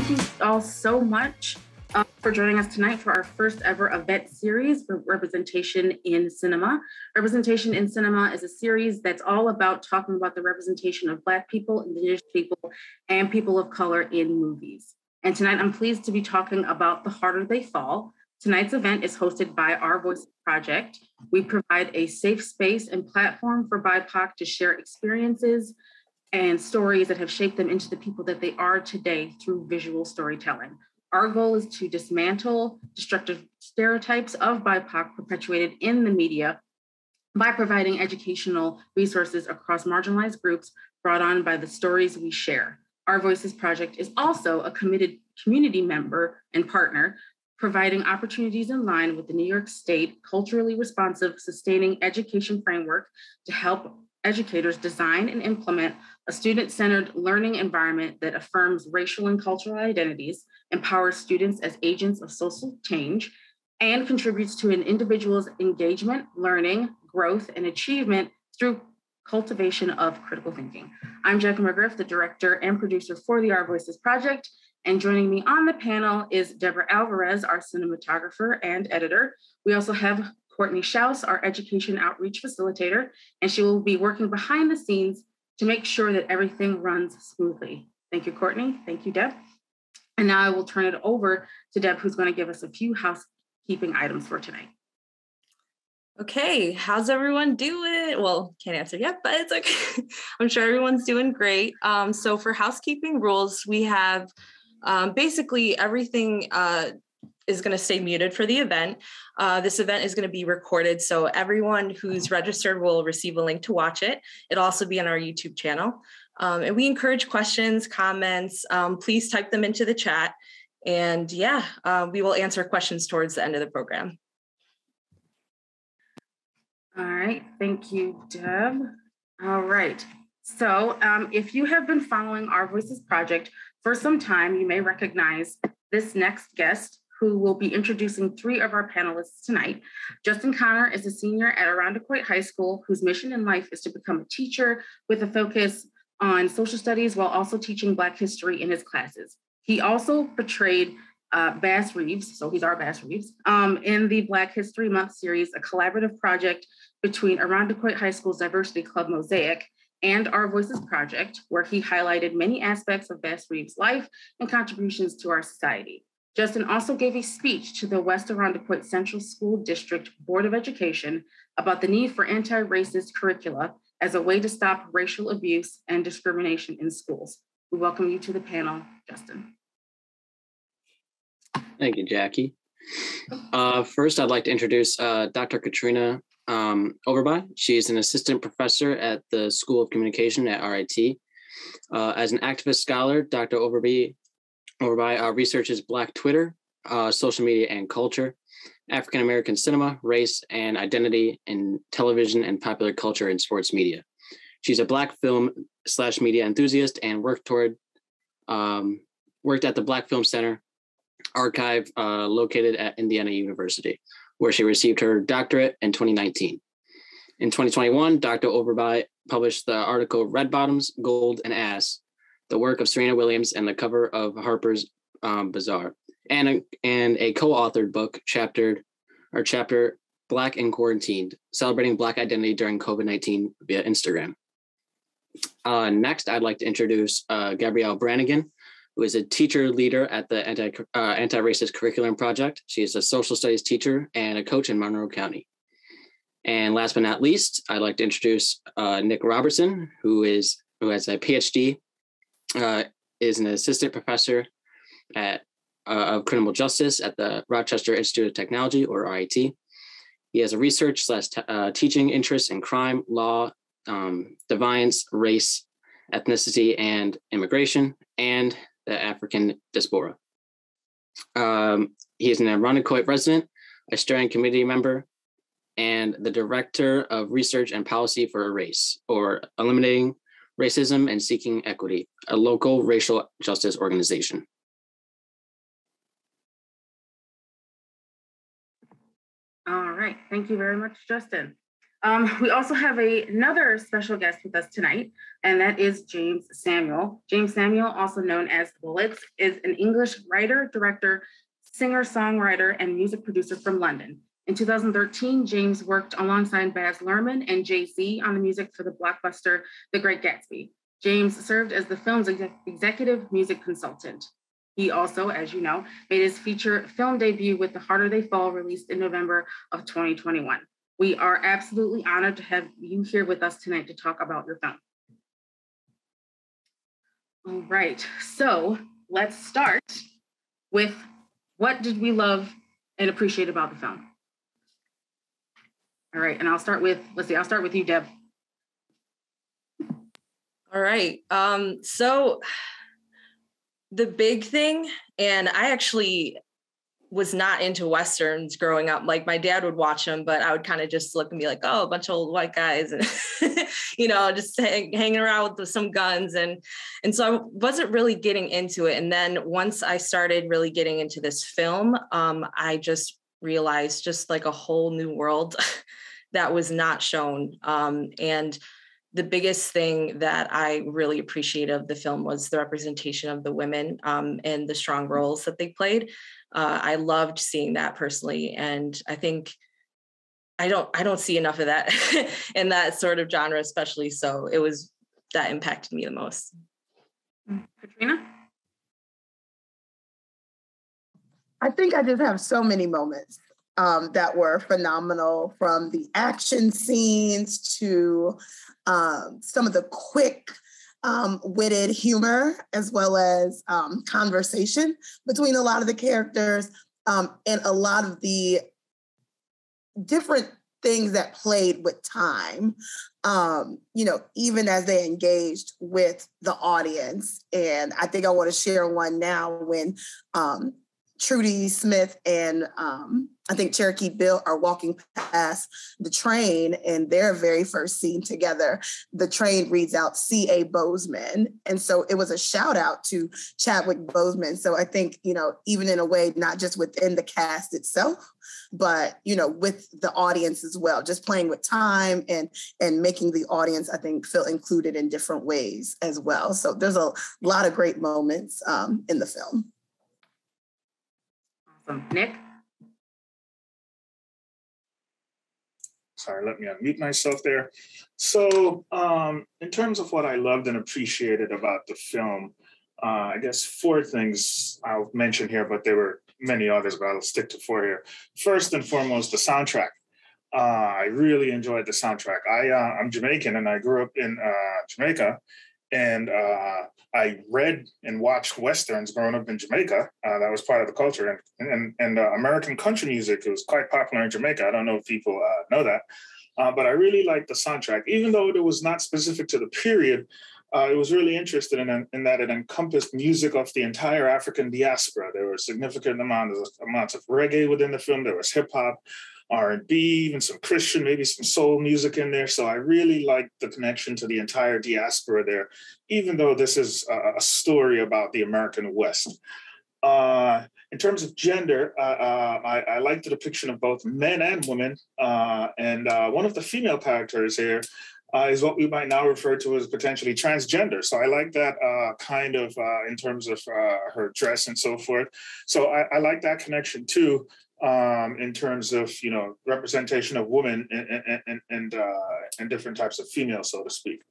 thank you all so much for joining us tonight for our first ever event series for Representation in Cinema. Representation in Cinema is a series that's all about talking about the representation of Black people, Indigenous people, and people of color in movies. And tonight I'm pleased to be talking about The Harder They Fall. Tonight's event is hosted by Our Voices Project. We provide a safe space and platform for BIPOC to share experiences and stories that have shaped them into the people that they are today through visual storytelling. Our goal is to dismantle destructive stereotypes of BIPOC perpetuated in the media by providing educational resources across marginalized groups brought on by the stories we share. Our Voices Project is also a committed community member and partner, providing opportunities in line with the New York State culturally responsive sustaining education framework to help educators design and implement a student-centered learning environment that affirms racial and cultural identities, empowers students as agents of social change, and contributes to an individual's engagement, learning, growth, and achievement through cultivation of critical thinking. I'm Jackie McGriff, the director and producer for the Our Voices Project, and joining me on the panel is Deborah Alvarez, our cinematographer and editor. We also have Courtney Shouse, our education outreach facilitator, and she will be working behind the scenes to make sure that everything runs smoothly. Thank you, Courtney. Thank you, Deb. And now I will turn it over to Deb, who's going to give us a few housekeeping items for tonight. Okay, how's everyone doing? Well, can't answer yet, but it's okay. I'm sure everyone's doing great. So for housekeeping rules, we have basically everything is going to stay muted for the event. This event is going to be recorded, so everyone who's registered will receive a link to watch it. It'll also be on our YouTube channel. And we encourage questions, comments. Please type them into the chat. And yeah, we will answer questions towards the end of the program. All right, thank you, Deb. All right, so if you have been following Our Voices Project for some time, you may recognize this next guest, who will be introducing three of our panelists tonight. Justin Connor is a senior at Irondequoit High School, whose mission in life is to become a teacher with a focus on social studies while also teaching Black history in his classes. He also portrayed Bass Reeves, so he's our Bass Reeves, in the Black History Month series, a collaborative project between Irondequoit High School's Diversity Club Mosaic and Our Voices Project, where he highlighted many aspects of Bass Reeves' life and contributions to our society. Justin also gave a speech to the West Irondequoit Central School District Board of Education about the need for anti-racist curricula as a way to stop racial abuse and discrimination in schools. We welcome you to the panel, Justin. Thank you, Jackie. First, I'd like to introduce Dr. Katrina Overby. She is an assistant professor at the School of Communication at RIT. As an activist scholar, Dr. Overby researches Black Twitter, social media and culture, African-American cinema, race, and identity in television and popular culture and sports media. She's a Black film/media enthusiast and worked at the Black Film Center archive located at Indiana University, where she received her doctorate in 2019. In 2021, Dr. Overby published the article Red Bottoms, Gold, and Ass, the work of Serena Williams and the cover of Harper's Bazaar, and a co-authored book, chapter Black and Quarantined, celebrating Black identity during COVID-19 via Instagram. Next, I'd like to introduce Gabrielle Branigan, who is a teacher leader at the Anti-Racist Curriculum Project. She is a social studies teacher and a coach in Monroe County. And last but not least, I'd like to introduce Nick Robertson, who has a PhD, is an assistant professor of criminal justice at the Rochester Institute of Technology, or RIT. He has a research/teaching interest in crime, law, deviance, race, ethnicity, and immigration, and the African diaspora. He is an Irondequoit resident, a steering committee member, and the director of research and policy for Erase, or Eliminating Racism and Seeking Equity, a local racial justice organization. All right, thank you very much, Justin. We also have another special guest with us tonight, and that is Jeymes Samuel. Jeymes Samuel, also known as Bullitts, is an English writer, director, singer, songwriter, and music producer from London. In 2013, Jeymes worked alongside Baz Luhrmann and Jay-Z on the music for the blockbuster The Great Gatsby. Jeymes served as the film's executive music consultant. He also, as you know, made his feature film debut with The Harder They Fall, released in November of 2021. We are absolutely honored to have you here with us tonight to talk about your film. All right, so let's start with what did we love and appreciate about the film? All right, and I'll start with you, Deb. All right, so the big thing, and I actually was not into Westerns growing up. Like my dad would watch them, but I would kind of just look and be like, oh, a bunch of old white guys, and just hanging around with some guns. And so I wasn't really getting into it. And then once I started really getting into this film, I just realized just like a whole new world that was not shown. And the biggest thing that I really appreciate of the film was the representation of the women and the strong roles that they played. I loved seeing that personally, and I think I don't see enough of that in that sort of genre, especially. So it was that impacted me the most. Katrina? I think I just have so many moments that were phenomenal, from the action scenes to some of the quick witted humor, as well as conversation between a lot of the characters, and a lot of the different things that played with time, even as they engaged with the audience. And I think I want to share one now when Trudy Smith and I think Cherokee Bill are walking past the train, and their very first scene together, the train reads out C.A. Bozeman. And so it was a shout out to Chadwick Boseman. So I think, even in a way, not just within the cast itself, but, with the audience as well, just playing with time and making the audience, I think, feel included in different ways as well. So there's a lot of great moments in the film. Awesome. Nick? Sorry, let me unmute myself there. So in terms of what I loved and appreciated about the film, I guess 4 things I'll mention here, but there were many others, but I'll stick to 4 here. First and foremost, the soundtrack. I really enjoyed the soundtrack. I'm Jamaican, and I grew up in Jamaica, and I read and watched Westerns growing up in Jamaica. That was part of the culture. And American country music was quite popular in Jamaica. I don't know if people know that. But I really liked the soundtrack. Even though it was not specific to the period, it was really interested in that it encompassed music of the entire African diaspora. There were significant amounts of reggae within the film. There was hip hop, R&B, even some Christian, maybe some soul music in there. So I really liked the connection to the entire diaspora there, even though this is a story about the American West. In terms of gender, I like the depiction of both men and women. And one of the female characters here is what we might now refer to as potentially transgender. So I like that kind of in terms of her dress and so forth. So I like that connection too. In terms of representation of women and different types of females, so to speak.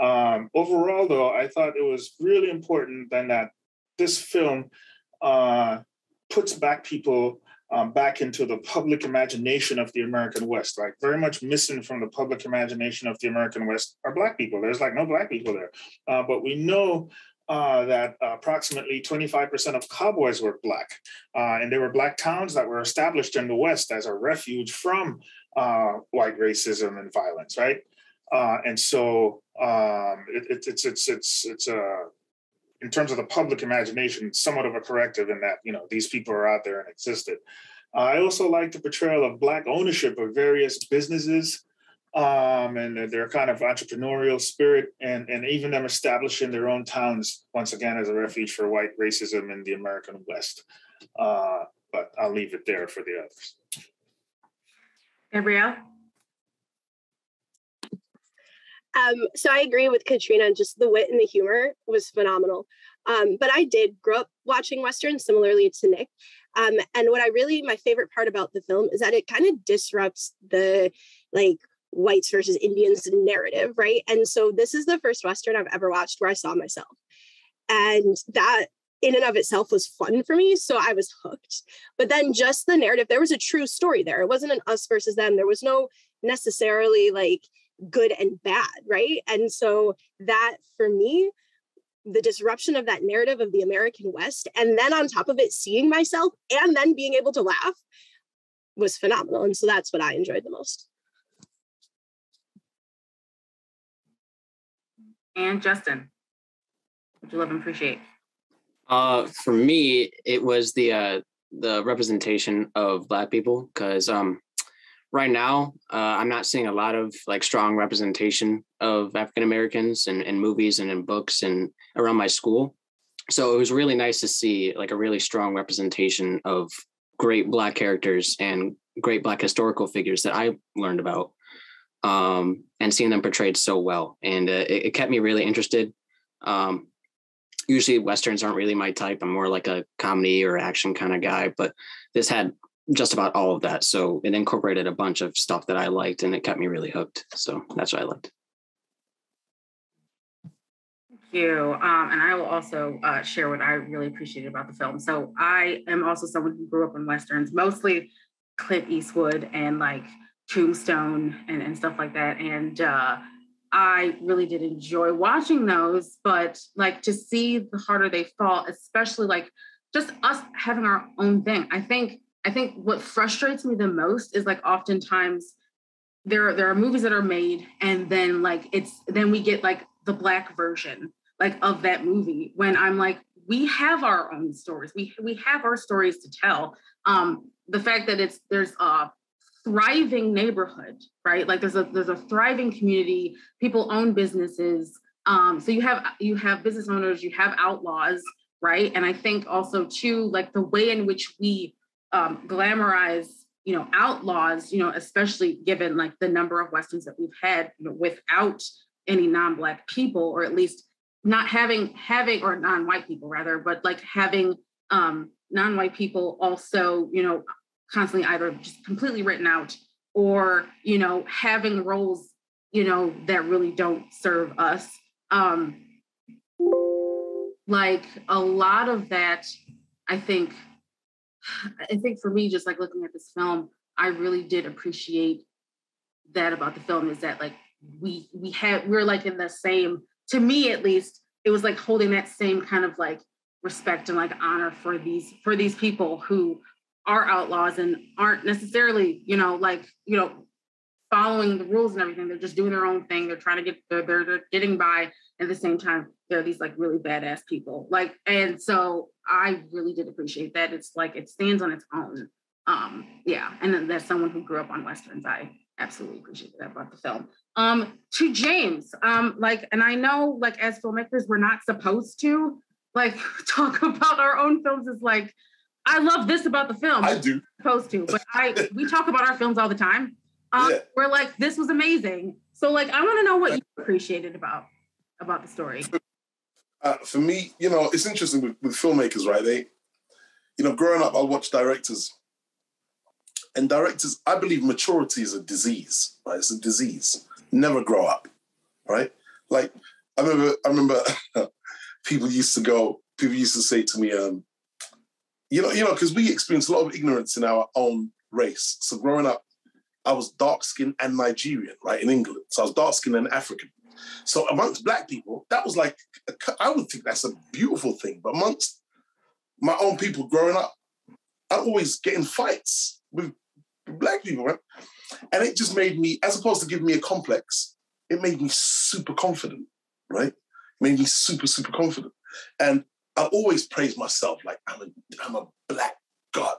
Overall, though, I thought it was really important then that this film puts Black people back into the public imagination of the American West. Like, very much missing from the public imagination of the American West are Black people. There's like no Black people there, but we know that approximately 25% of cowboys were Black. And there were Black towns that were established in the West as a refuge from white racism and violence, right? And so it's in terms of the public imagination, somewhat of a corrective in that, these people are out there and existed. I also like the portrayal of Black ownership of various businesses, and their kind of entrepreneurial spirit, and even them establishing their own towns, once again, as a refuge for white racism in the American West. But I'll leave it there for the others. Gabrielle? So I agree with Katrina, just the wit and the humor was phenomenal. But I did grow up watching Westerns, similarly to Nick. And my favorite part about the film is that it kind of disrupts the like whites versus Indians narrative, right? And so this is the first Western I've ever watched where I saw myself. And that in and of itself was fun for me. So I was hooked. But then just the narrative, there was a true story there. It wasn't an us versus them. There was no necessarily like good and bad, right? And so that for me, the disruption of that narrative of the American West, and then on top of it, seeing myself and then being able to laugh was phenomenal. And so that's what I enjoyed the most. And Justin, what do you love and appreciate? For me, it was the representation of Black people, because right now I'm not seeing a lot of like strong representation of African Americans in movies and in books and around my school. So it was really nice to see like a really strong representation of great Black characters and great Black historical figures that I learned about, and seeing them portrayed so well. And it kept me really interested. Usually Westerns aren't really my type. I'm more like a comedy or action kind of guy, but this had just about all of that. So it incorporated a bunch of stuff that I liked, and it kept me really hooked. So that's what I liked. Thank you. And I will also share what I really appreciated about the film. So I am also someone who grew up in Westerns, mostly Clint Eastwood and like Tombstone and stuff like that. And I really did enjoy watching those, but like to see the harder they fall, especially like just us having our own thing. I think what frustrates me the most is like oftentimes there are movies that are made and then like then we get like the Black version like of that movie, when I'm like, we have our own stories. We have our stories to tell. The fact that there's a thriving neighborhood, right? Like there's a thriving community, people own businesses. So you have business owners, you have outlaws, right? And I think also too, like the way in which we glamorize, outlaws, especially given like the number of Westerns that we've had, without any non-Black people, or at least not having or non-white people rather, but like having non-white people also, constantly either just completely written out or, having roles, that really don't serve us. Like a lot of that, I think for me, just like looking at this film, I really did appreciate that about the film, is that like we're like in the same, to me at least, it was like holding that same kind of like respect and like honor for these people who are outlaws and aren't necessarily, following the rules and everything. They're just doing their own thing. They're trying to get, they're getting by. At the same time, they're these like really badass people. Like, and so I really did appreciate that. It's like, it stands on its own. Yeah. And then that's someone who grew up on Westerns. I absolutely appreciate that about the film. To Jeymes, and I know like as filmmakers, we're not supposed to like talk about our own films as like, I love this about the film. I do. Supposed to, but we talk about our films all the time. We're like, this was amazing. So like, I want to know what you appreciated about the story. For me, it's interesting with filmmakers, right? They, growing up, I watched directors. And directors, I believe maturity is a disease, right? It's a disease. Never grow up, right? Like, I remember people used to say to me, because we experience a lot of ignorance in our own race. So growing up, I was dark-skinned and Nigerian, right, in England. So I was dark-skinned and African. So amongst Black people, that was like, I would think that's a beautiful thing. But amongst my own people growing up, I always get in fights with Black people, right? And it just made me, as opposed to giving me a complex, it made me super confident, right? It made me super, super confident. And I always praise myself like I'm a Black god.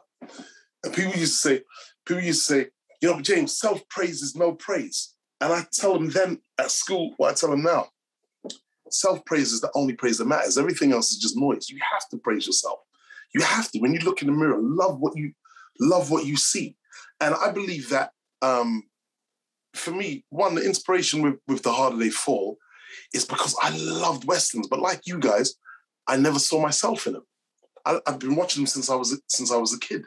And people used to say, but Jeymes, self-praise is no praise. And I tell them then at school what I tell them now. Self-praise is the only praise that matters. Everything else is just noise. You have to praise yourself. You have to. When you look in the mirror, love what you see. And I believe that for me, one, the inspiration with The Harder They Fall is because I loved Westerns, but like you guys, I never saw myself in them. I've been watching them since I was a kid.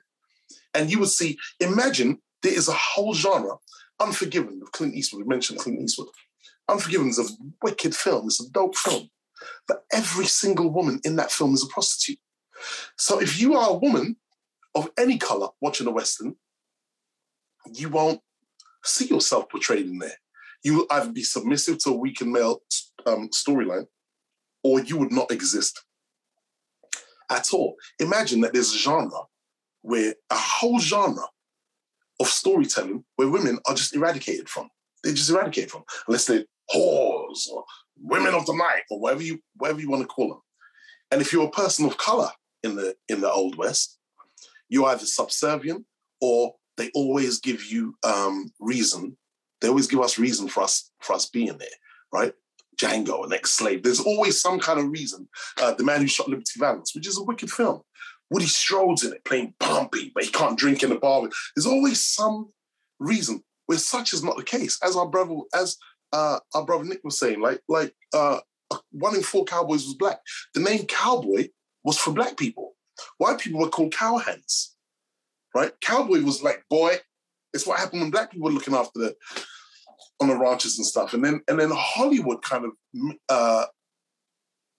And you would see, imagine there is a whole genre, Unforgiven, of Clint Eastwood. We mentioned Clint Eastwood. Unforgiven is a wicked film. It's a dope film. But every single woman in that film is a prostitute. So if you are a woman of any color watching a Western, you won't see yourself portrayed in there. You will either be submissive to a weakened male storyline, or you would not exist at all. Imagine that there's a genre where a whole genre of storytelling where women are just eradicated from. They're just eradicated from, unless they're whores or women of the night or whatever you want to call them. And if you're a person of color in the Old West, you're either subservient or they always give you reason. They always give us reason for us being there, right? Django, an ex-slave. There's always some kind of reason. The Man Who Shot Liberty Valance, which is a wicked film. Woody Strode's in it playing Pompey, but he can't drink in the bar. There's always some reason where such is not the case. As our brother Nick was saying, like 1 in 4 cowboys was black. The name cowboy was for black people. White people were called cowhands, right? Cowboy was like boy. It's what happened when black people were looking after on the ranches and stuff. And then Hollywood kind of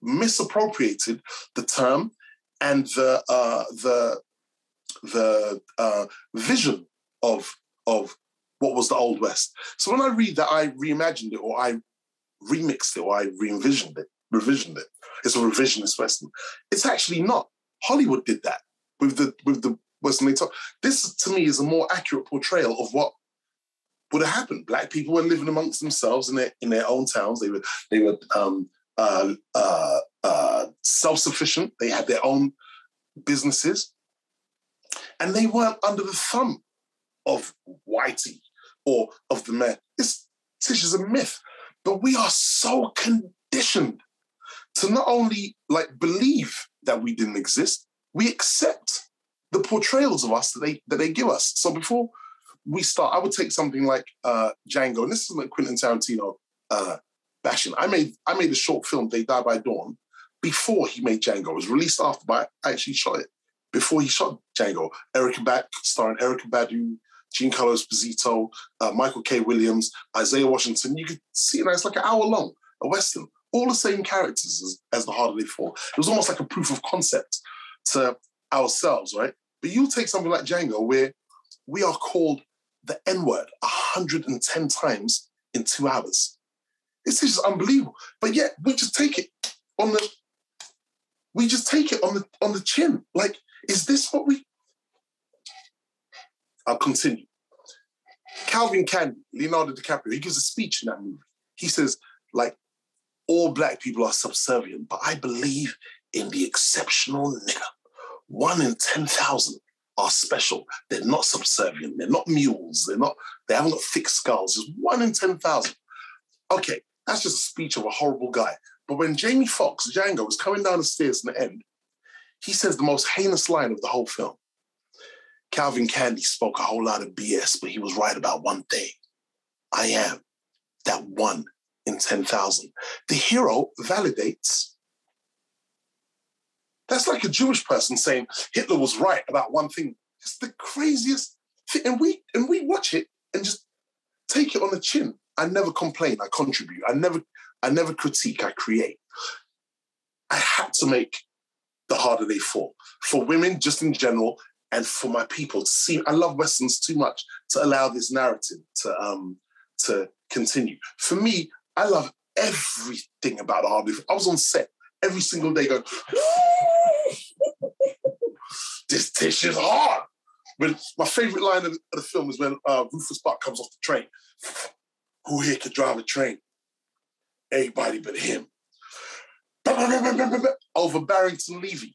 misappropriated the term and the vision of what was the Old West. So when I read that, I reimagined it, or I remixed it, or I revisioned it. It's a revisionist Western. It's actually not. Hollywood did that with the Western they talk. This, to me, is a more accurate portrayal of what would have happened. Black people were living amongst themselves in their own towns. They were self-sufficient. They had their own businesses, and they weren't under the thumb of whitey or of the man. This is a myth, but we are so conditioned to not only believe that we didn't exist, we accept the portrayals of us that they give us. So before we start, I would take something like Django, and this is like Quentin Tarantino bashing. I made a short film, They Die by Dawn, before he made Django. It was released after, but I actually shot it before he shot Django. Starring Erykah Badu, Giancarlo Esposito, Michael K. Williams, Isaiah Washington. You could see it, it's like an hour long, a Western. All the same characters as The Harder They Fall. It was almost like a proof of concept to ourselves, right? But you take something like Django, where we are called the N-word 110 times in 2 hours. This is just unbelievable. But yet we just take it on the chin. Like, is this what we... I'll continue. Calvin Candy, Leonardo DiCaprio, he gives a speech in that movie. He says, all black people are subservient, but I believe in the exceptional nigger. 1 in 10,000 are special. They're not subservient. They're not mules. They haven't got thick skulls. Just 1 in 10,000. Okay, that's just a speech of a horrible guy. But when Jamie Foxx, Django, was coming down the stairs in the end, he says the most heinous line of the whole film. Calvin Candy spoke a whole lot of BS, but he was right about one thing. I am that 1 in 10,000. The hero validates. That's like a Jewish person saying Hitler was right about one thing. It's the craziest thing. And we watch it and just take it on the chin. I never complain, I contribute. I never critique, I create. I had to make The Harder They Fall. For women, just in general, and for my people to see. I love Westerns too much to allow this narrative to continue. For me, I love everything about The Harder They Fall. I was on set every single day going, this dish is hard. But my favorite line of the film is when Rufus Buck comes off the train. Who here could drive a train? Everybody but him. Over Barrington Levy.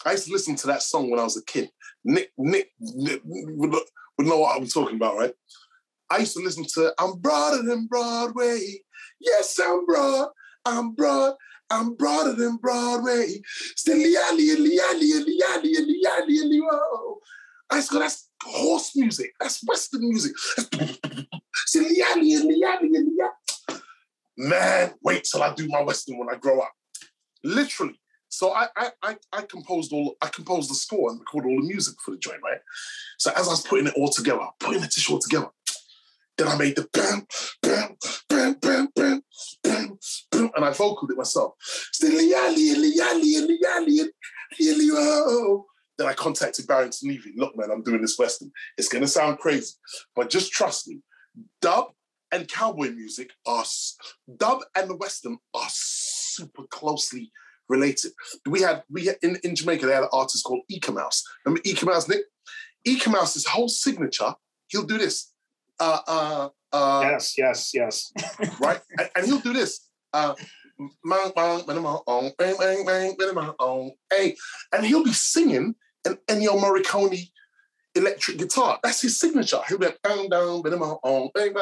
I used to listen to that song when I was a kid. Nick would know what I'm talking about, right? I used to listen to I'm broader than Broadway. Yes, I'm broad. I'm broad. I'm broader than Broadway. Still whoa. I used to go, that's horse music. That's Western music. Man, wait till I do my Western when I grow up. Literally. So I composed the score and recorded all the music for the joint, right? So as I was putting it all together, putting the tissue all together, then I made the bam, bam, bam, bam, bam, bam, bam, and I vocaled it myself. Then I contacted Barrington Levy. Look, man, I'm doing this Western. It's going to sound crazy, but just trust me. Dub and cowboy music dub and the Western are super closely related. We had in Jamaica, they had an artist called Eka Mouse. Remember Eka Mouse, Nick? Eka Mouse's whole signature, he'll do this. Yes. Right? And he'll do this. And he'll be singing an Ennio Morricone electric guitar. That's his signature. He'll be like, bang, down, bang, bang, bang,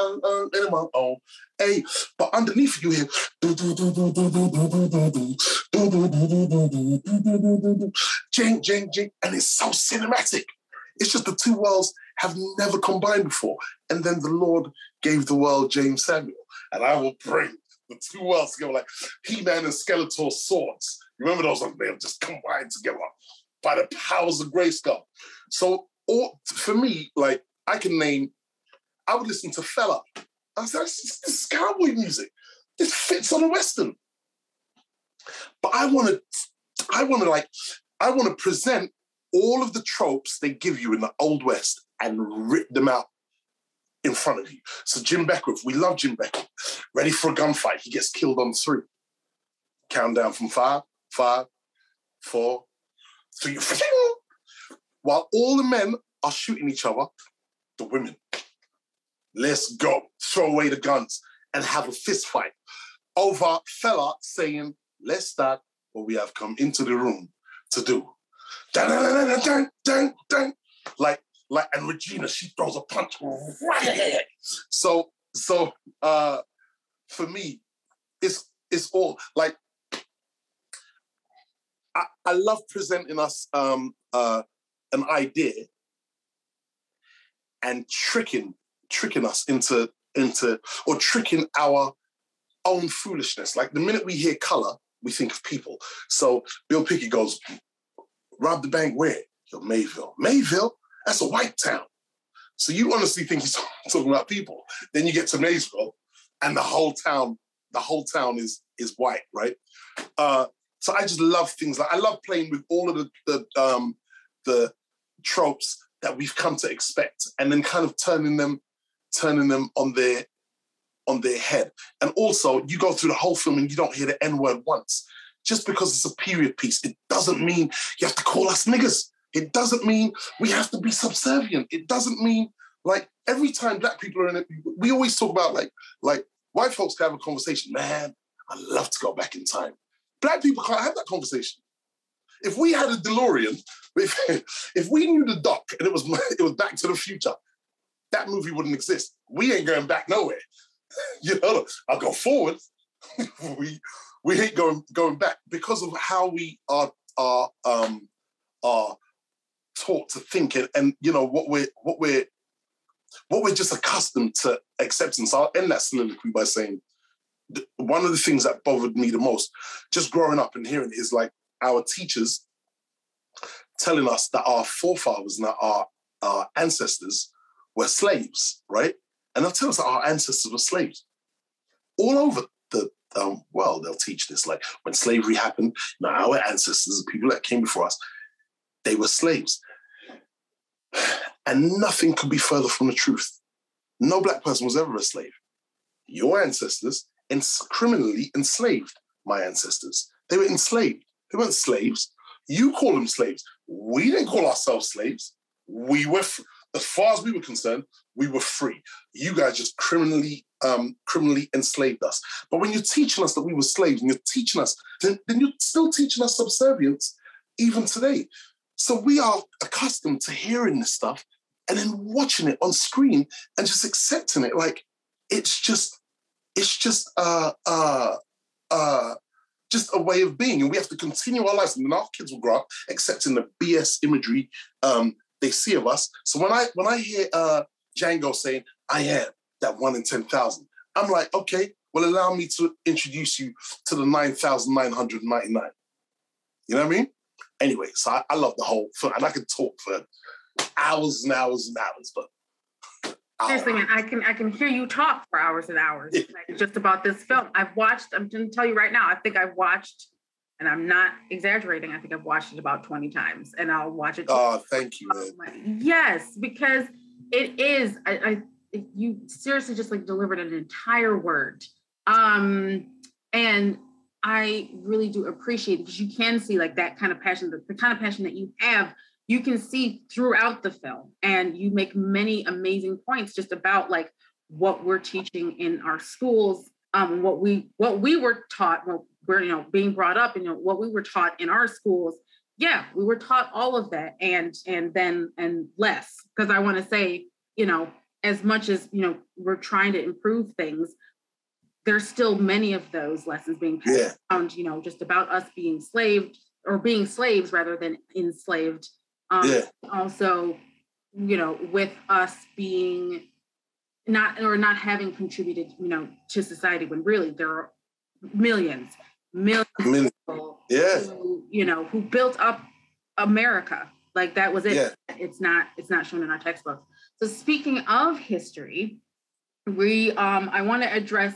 bang, hey, but underneath you hear jing, jing, jing, and it's so cinematic. It's just the two worlds have never combined before. And then the Lord gave the world Jeymes Samuel, and I will bring the two worlds together like He-Man and Skeletor swords. Remember those? They'll just combine together by the powers of Grayskull. So for me, like I would listen to Fella. I said, this is cowboy music. This fits on a Western. But I want to present all of the tropes they give you in the Old West and rip them out in front of you. So Jim Beckworth, we love Jim Beckworth. Ready for a gunfight. He gets killed on 3. Countdown from 5, 4, 3. While all the men are shooting each other, the women, let's go. Throw away the guns and have a fist fight over Fella saying, let's start what we have come into the room to do. Dun, dun, dun, dun, dun, dun. Like, and Regina, she throws a punch right ahead. So for me, it's all like I love presenting us an idea and tricking us into or tricking our own foolishness. Like the minute we hear color, we think of people. So Bill Pickett goes, rob the bank where? Yo, Mayville. Mayville? That's a white town. So you honestly think he's talking about people. Then you get to Maysville and the whole town is white, right? So I just love things like I love playing with all of the tropes that we've come to expect and then kind of turning them on their head. And also you go through the whole film and you don't hear the N-word once. Just because it's a period piece, it doesn't mean you have to call us niggas. It doesn't mean we have to be subservient. It doesn't mean, like, every time Black people are in it, we always talk about, like white folks can have a conversation. Man, I'd love to go back in time. Black people can't have that conversation. If we had a DeLorean, if we knew the doc and it was Back to the Future, that movie wouldn't exist. We ain't going back nowhere. You know, I'll go forward. We ain't going back because of how we are taught to think and you know what we're just accustomed to accepting. So I'll end that soliloquy by saying one of the things that bothered me the most, just growing up and hearing, is like our teachers telling us that our forefathers and that our ancestors were slaves, right? And they'll tell us that our ancestors were slaves. All over the world, they'll teach this. Like when slavery happened, our ancestors, the people that came before us, they were slaves. And nothing could be further from the truth. No Black person was ever a slave. Your ancestors criminally enslaved my ancestors. They were enslaved. They weren't slaves. You call them slaves. We didn't call ourselves slaves. We were, as far as we were concerned, we were free. You guys just criminally enslaved us. But when you're teaching us that we were slaves and you're teaching us, then you're still teaching us subservience even today. So we are accustomed to hearing this stuff and then watching it on screen and just accepting it. Like it's just a way of being, and we have to continue our lives. And then our kids will grow up accepting the BS imagery they see of us. So when I hear Django saying, "I am," that 1 in 10,000. I'm like, okay, well, allow me to introduce you to the 9,999. You know what I mean? Anyway, so I love the whole film, and I could talk for hours and hours and hours, but seriously, man, I can hear you talk for hours and hours like, just about this film. I'm going to tell you right now, I think I've watched, and I'm not exaggerating, I think I've watched it about 20 times, and I'll watch it. Oh, thank you, man. Yes, because it is, you seriously just like delivered an entire word. And I really do appreciate it because you can see like that kind of passion, the kind of passion that you have, you can see throughout the film, and you make many amazing points just about like what we're teaching in our schools, what we were taught, well, we're being brought up, and what we were taught in our schools. Yeah, we were taught all of that, and less, because I want to say, as much as we're trying to improve things, there's still many of those lessons being passed down, just about us being enslaved, or being slaves rather than enslaved. Also, with us being not having contributed, to society, when really there are millions of people who built up America. Like that was it. Yeah. It's not shown in our textbooks. So speaking of history, I want to address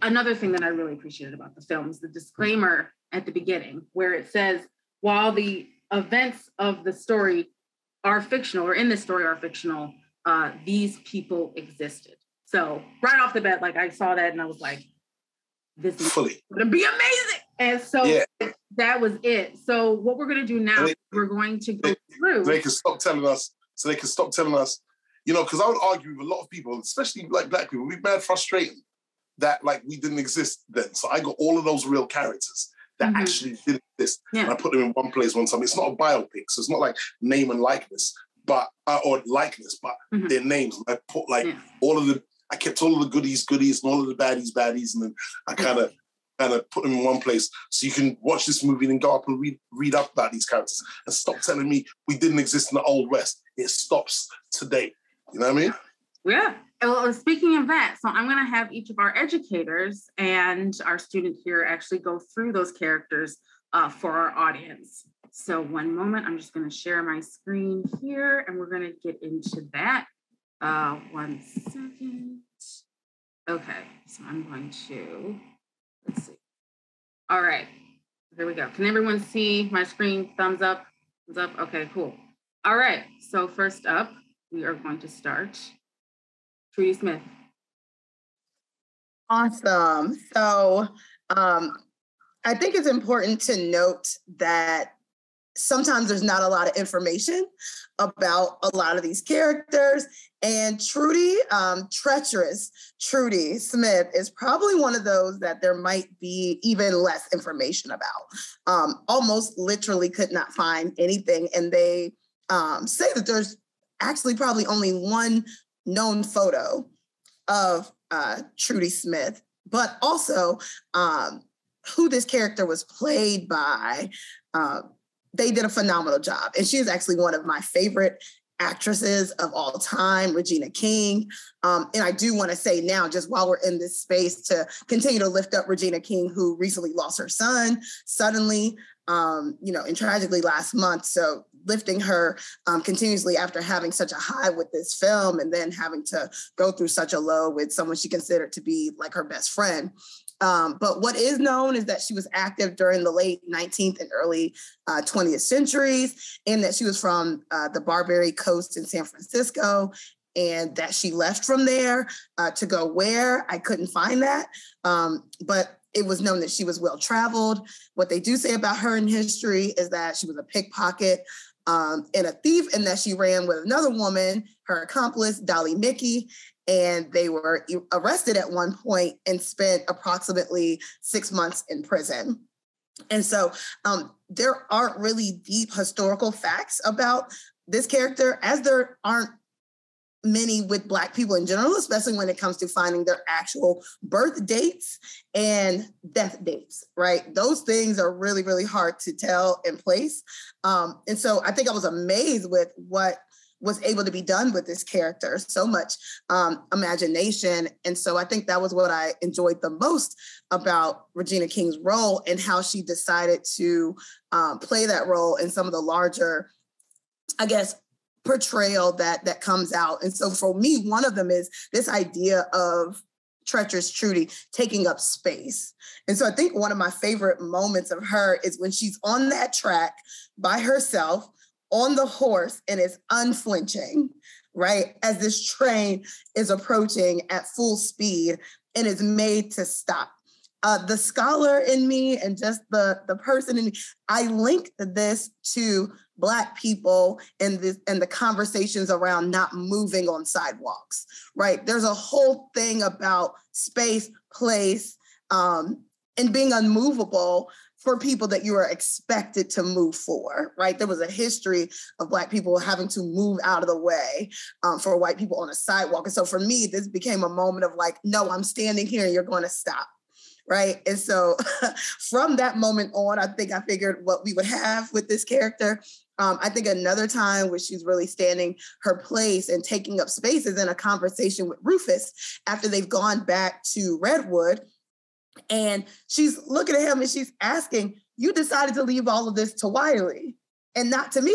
another thing that I really appreciated about the film is the disclaimer at the beginning, where it says, while the events of the story are fictional, or in this story are fictional, these people existed. So right off the bat, like I saw that and I was like, this is going to be amazing. And so that was it. So what we're going to do now, we're going to go through. They can stop telling us, because I would argue with a lot of people, especially like Black people, we're mad frustrating that like we didn't exist then. So I got all of those real characters that actually did exist. And I put them in one place one time. It's not a biopic, so it's not like name and likeness, but their names. I put I kept all of the goodies and all of the baddies, and then I kind of put them in one place so you can watch this movie and go up and read up about these characters and stop telling me we didn't exist in the Old West. It stops today. You know what I mean? Yeah. Well, speaking of that, so I'm going to have each of our educators and our student here actually go through those characters for our audience. So one moment, I'm just going to share my screen here and we're going to get into that. 1 second. Okay, so I'm going to, let's see. All right, here we go. Can everyone see my screen? Thumbs up? Thumbs up? Okay, cool. All right, so first up, we are going to start. Trudy Smith. Awesome. So I think it's important to note that sometimes there's not a lot of information about a lot of these characters. And Trudy, treacherous Trudy Smith is probably one of those that there might be even less information about. Almost literally could not find anything. And they say that there's actually probably only one known photo of Trudy Smith, but also who this character was played by. They did a phenomenal job. And she is actually one of my favorite actresses of all time, Regina King. And I do want to say now, just while we're in this space, to continue to lift up Regina King, who recently lost her son suddenly, and tragically last month. So lifting her continuously after having such a high with this film and then having to go through such a low with someone she considered to be like her best friend. But what is known is that she was active during the late 19th and early 20th centuries, and that she was from the Barbary Coast in San Francisco, and that she left from there to go where? I couldn't find that. But it was known that she was well-traveled. What they do say about her in history is that she was a pickpocket and a thief, and that she ran with another woman, her accomplice, Dolly Mickey, and they were arrested at one point and spent approximately 6 months in prison. And so there aren't really deep historical facts about this character, as there aren't many with Black people in general, especially when it comes to finding their actual birth dates and death dates, right? Those things are really, really hard to tell in place. And so I think I was amazed with what was able to be done with this character, so much imagination. And so I think that was what I enjoyed the most about Regina King's role and how she decided to play that role in some of the larger, I guess, portrayal that comes out. And so for me, one of them is this idea of treacherous Trudy taking up space. And so I think one of my favorite moments of her is when she's on that track by herself on the horse and is unflinching, right? As this train is approaching at full speed and is made to stop. The scholar in me and just the person in me, I linked this to Black people and the conversations around not moving on sidewalks, right? There's a whole thing about space, place, and being unmovable for people that you are expected to move for, right? There was a history of Black people having to move out of the way for white people on a sidewalk. And so for me, this became a moment of like, no, I'm standing here and you're going to stop. Right. And so from that moment on, I think I figured what we would have with this character. I think another time where she's really standing her place and taking up space is in a conversation with Rufus after they've gone back to Redwood. And she's looking at him and she's asking, you decided to leave all of this to Wiley and not to me.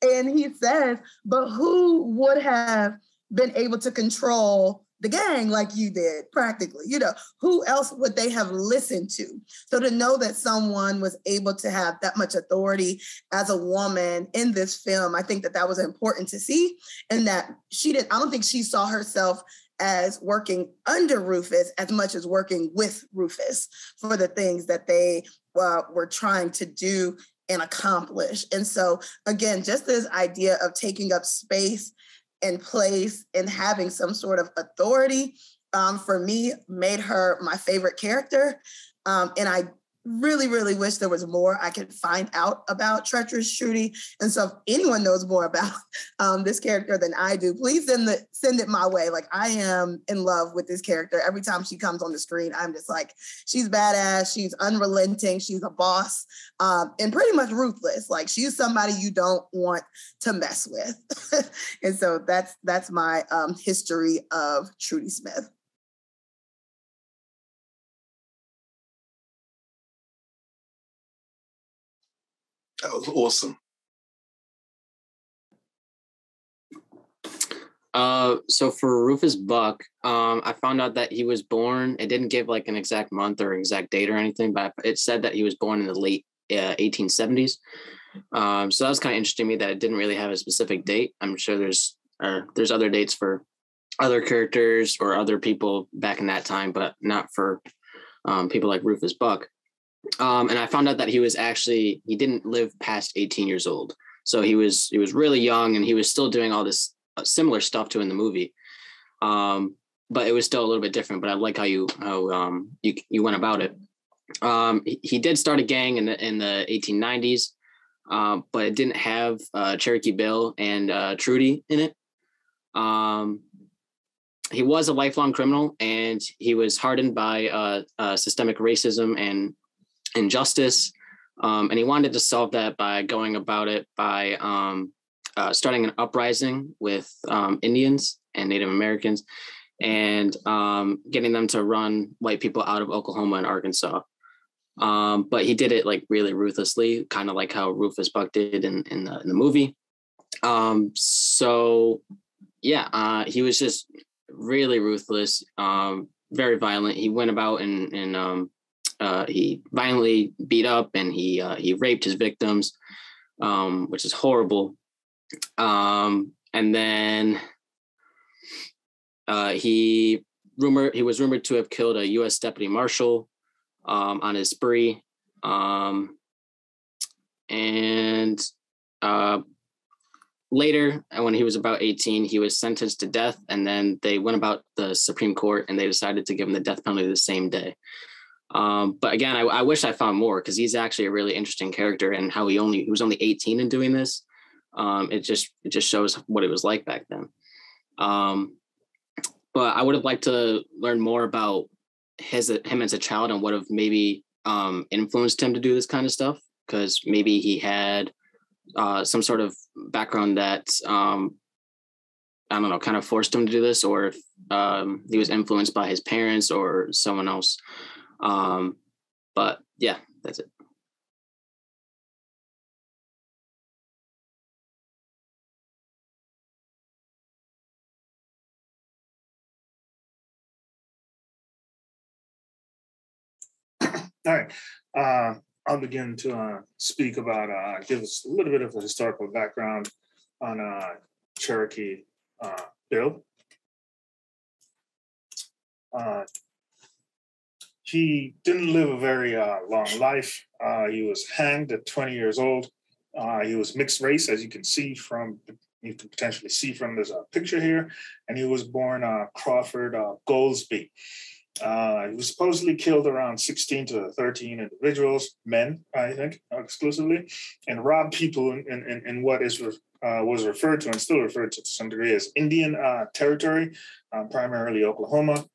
And he says, but who would have been able to control the gang like you did, practically? You know, who else would they have listened to? So to know that someone was able to have that much authority as a woman in this film, I think that was important to see. And that I don't think she saw herself as working under Rufus as much as working with Rufus for the things that they were trying to do and accomplish. And so again, just this idea of taking up space and place and having some sort of authority, for me, made her my favorite character. And I really, really wish there was more I could find out about treacherous Trudy. And so if anyone knows more about this character than I do, please send it my way. Like, I am in love with this character. Every time she comes on the screen, I'm just like, she's badass, she's unrelenting, she's a boss, and pretty much ruthless. Like, she's somebody you don't want to mess with. And so that's my history of Trudy Smith. That was awesome. So for Rufus Buck, I found out that he was born, it didn't give like an exact month or exact date or anything, but it said that he was born in the late 1870s. So that was kind of interesting to me that it didn't really have a specific date. I'm sure there's other dates for other characters or other people back in that time, but not for people like Rufus Buck. And I found out that he didn't live past 18 years old. So he was really young and he was still doing all this similar stuff to in the movie. But it was still a little bit different, but I like how you went about it. He did start a gang in the 1890s, but it didn't have Cherokee Bill and Trudy in it. He was a lifelong criminal and he was hardened by systemic racism and injustice. And he wanted to solve that by going about it by starting an uprising with Indians and Native Americans and getting them to run white people out of Oklahoma and Arkansas. But he did it like really ruthlessly, kind of like how Rufus Buck did in the movie. So yeah, he was just really ruthless, very violent. He went about and he violently beat up and he raped his victims, which is horrible. And then he was rumored to have killed a U.S. deputy marshal on his spree. And later, when he was about 18, he was sentenced to death. And then they went about the Supreme Court and they decided to give him the death penalty the same day. But again, I wish I found more because he's actually a really interesting character and how he was only 18 in doing this. It just shows what it was like back then. But I would have liked to learn more about him as a child and what have maybe influenced him to do this kind of stuff. Because maybe he had some sort of background that, I don't know, kind of forced him to do this, or if he was influenced by his parents or someone else. But yeah, that's it. All right. I'll begin to speak about, give us a little bit of a historical background on Cherokee Bill. He didn't live a very long life. He was hanged at 20 years old. He was mixed race, as you can potentially see from this picture here. And he was born Crawford Goldsby. He was supposedly killed around 16 to 13 individuals, men, I think, exclusively, and robbed people in what was referred to and still referred to some degree as Indian territory, primarily Oklahoma.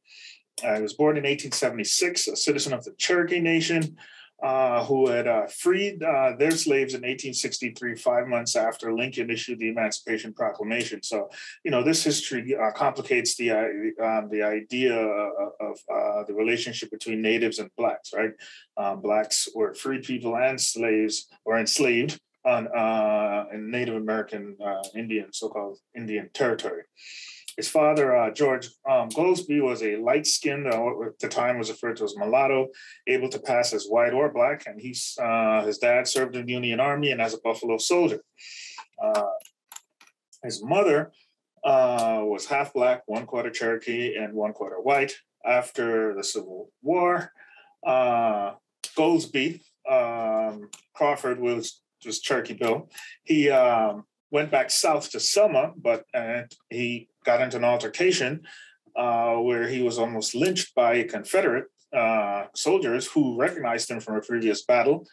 He was born in 1876, a citizen of the Cherokee Nation, who had freed their slaves in 1863, 5 months after Lincoln issued the Emancipation Proclamation. So, this history complicates the idea of the relationship between natives and blacks, right? Blacks were free people and slaves, or enslaved in Native American Indian, so-called Indian territory. His father, George Goldsby, was a light-skinned, what at the time was referred to as mulatto, able to pass as white or black, and his dad served in the Union Army and as a Buffalo soldier. His mother was half black, 1/4 Cherokee, and 1/4 white. After the Civil War, Goldsby, Crawford was Cherokee Bill. He went back south to Selma, but he got into an altercation where he was almost lynched by Confederate soldiers who recognized him from a previous battle.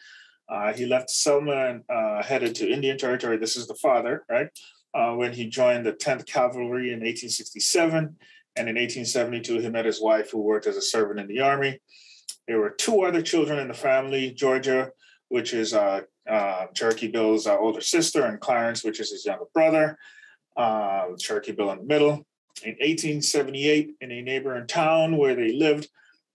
He left Selma and headed to Indian Territory. This is the father, right? When he joined the 10th Cavalry in 1867. And in 1872, he met his wife, who worked as a servant in the Army. There were 2 other children in the family, Georgia, which is Cherokee Bill's older sister, and Clarence, which is his younger brother, Cherokee Bill in the middle. In 1878, in a neighboring town where they lived,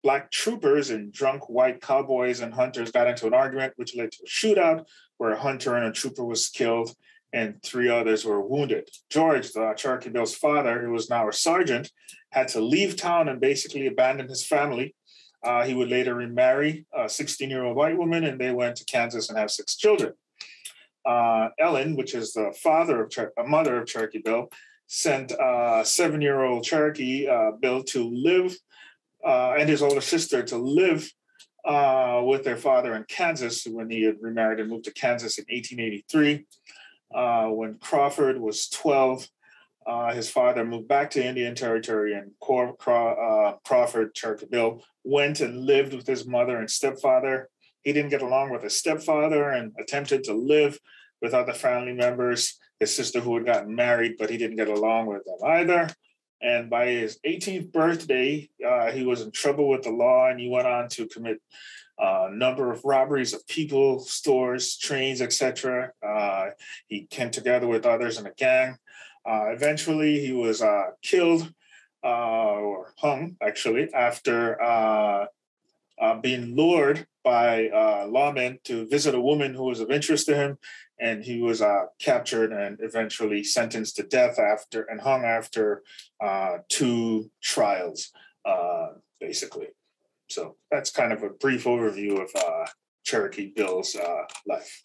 black troopers and drunk white cowboys and hunters got into an argument, which led to a shootout where a hunter and a trooper was killed and 3 others were wounded. George, the Cherokee Bill's father, who was now a sergeant, had to leave town and basically abandon his family. He would later remarry a 16-year-old white woman, and they went to Kansas and have 6 children. Ellen, which is the mother of Cherokee Bill, sent 7-year-old Cherokee Bill to live, and his older sister to live with their father in Kansas when he had remarried and moved to Kansas in 1883. When Crawford was 12, his father moved back to Indian Territory, and Crawford, Cherokee Bill, went and lived with his mother and stepfather. He didn't get along with his stepfather and attempted to live with other family members, his sister who had gotten married, but he didn't get along with them either. And by his 18th birthday, he was in trouble with the law, and he went on to commit a number of robberies of people, stores, trains, etc. He came together with others in a gang. Eventually, he was killed or hung, actually, after being lured by lawmen to visit a woman who was of interest to him. And he was captured and eventually sentenced to death and hung after 2 trials, basically. So that's kind of a brief overview of Cherokee Bill's life.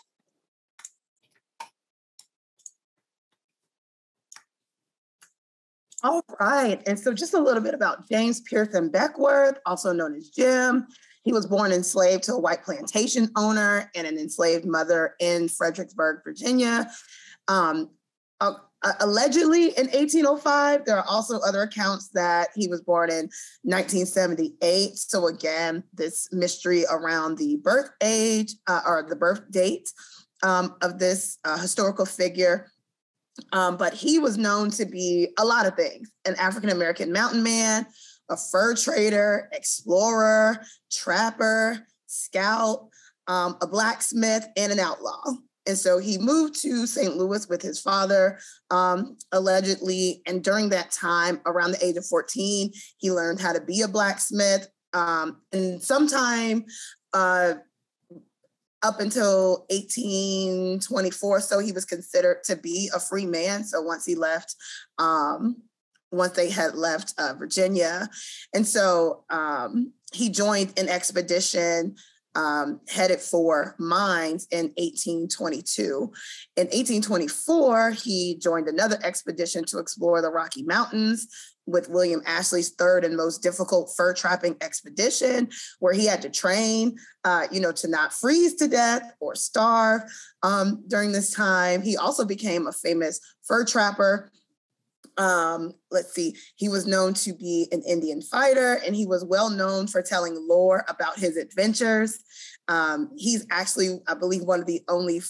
All right. And so just a little bit about James Pearson Beckworth, also known as Jim. He was born enslaved to a white plantation owner and an enslaved mother in Fredericksburg, Virginia. Allegedly in 1805, there are also other accounts that he was born in 1978. So again, this mystery around the birth age or the birth date of this historical figure. But he was known to be a lot of things: an African-American mountain man, a fur trader, explorer, trapper, scout, a blacksmith, and an outlaw. And so he moved to St. Louis with his father, allegedly. And during that time, around the age of 14, he learned how to be a blacksmith. And sometime up until 1824, so he was considered to be a free man. So once he left, once they had left Virginia. And so he joined an expedition headed for mines in 1822. In 1824, he joined another expedition to explore the Rocky Mountains with William Ashley's third and most difficult fur trapping expedition, where he had to train, to not freeze to death or starve during this time. He also became a famous fur trapper. He was known to be an Indian fighter, and he was well known for telling lore about his adventures. He's actually, I believe, one of the only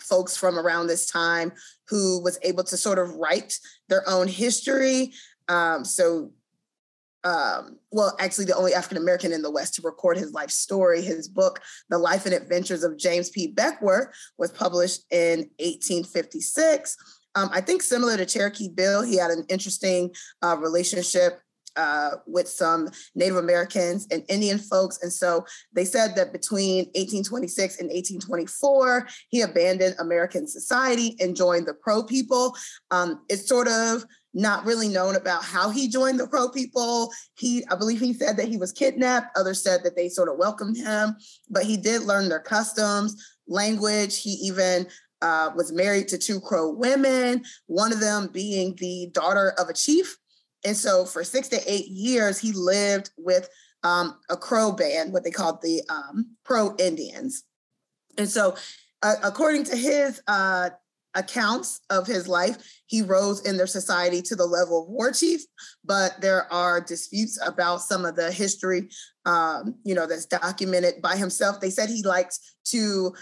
folks from around this time who was able to sort of write their own history. Actually the only African-American in the West to record his life story. His book, The Life and Adventures of Jeymes P. Beckworth, was published in 1856. I think similar to Cherokee Bill, he had an interesting relationship with some Native Americans and Indian folks. And so they said that between 1826 and 1824, he abandoned American society and joined the Crow people. It's sort of not really known about how he joined the Crow people. I believe he said that he was kidnapped. Others said that they sort of welcomed him, but he did learn their customs, language. He even was married to 2 Crow women, one of them being the daughter of a chief. And so for 6 to 8 years, he lived with a Crow band, what they called the Crow Indians. And so according to his accounts of his life, he rose in their society to the level of war chief, but there are disputes about some of the history, that's documented by himself. They said he liked to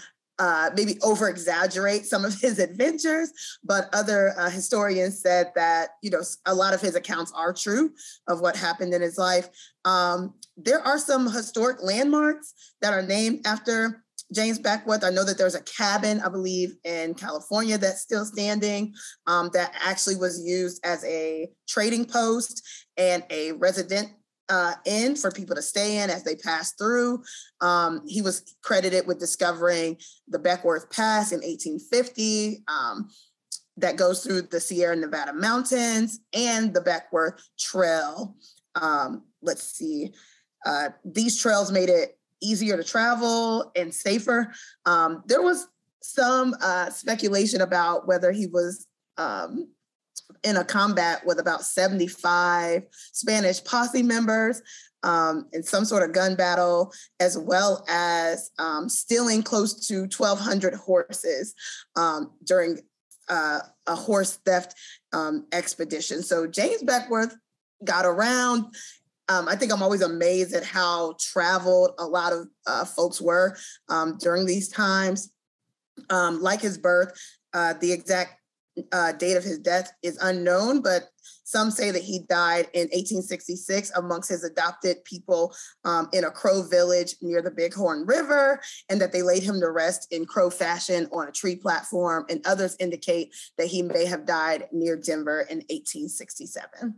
maybe over-exaggerate some of his adventures, but other historians said that, a lot of his accounts are true of what happened in his life. There are some historic landmarks that are named after Jeymes Beckworth. I know that there's a cabin, I believe, in California that's still standing that actually was used as a trading post and a resident inn for people to stay in as they passed through. He was credited with discovering the Beckworth Pass in 1850 that goes through the Sierra Nevada mountains, and the Beckworth Trail. These trails made it easier to travel and safer. There was some speculation about whether he was in a combat with about 75 Spanish posse members in some sort of gun battle, as well as stealing close to 1,200 horses during a horse theft expedition. So Jeymes Beckworth got around. I think I'm always amazed at how traveled a lot of folks were during these times. Like his birth, the exact date of his death is unknown, but some say that he died in 1866 amongst his adopted people in a Crow village near the Bighorn River, and that they laid him to rest in Crow fashion on a tree platform, and others indicate that he may have died near Denver in 1867.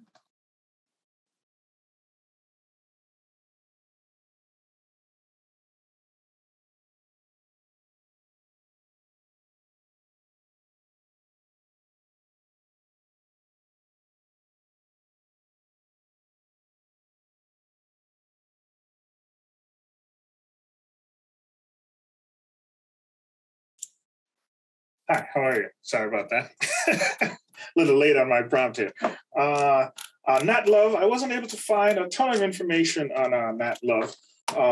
Hi, how are you? Sorry about that. A little late on my prompt here. Nat Love, I wasn't able to find a ton of information on Nat Love,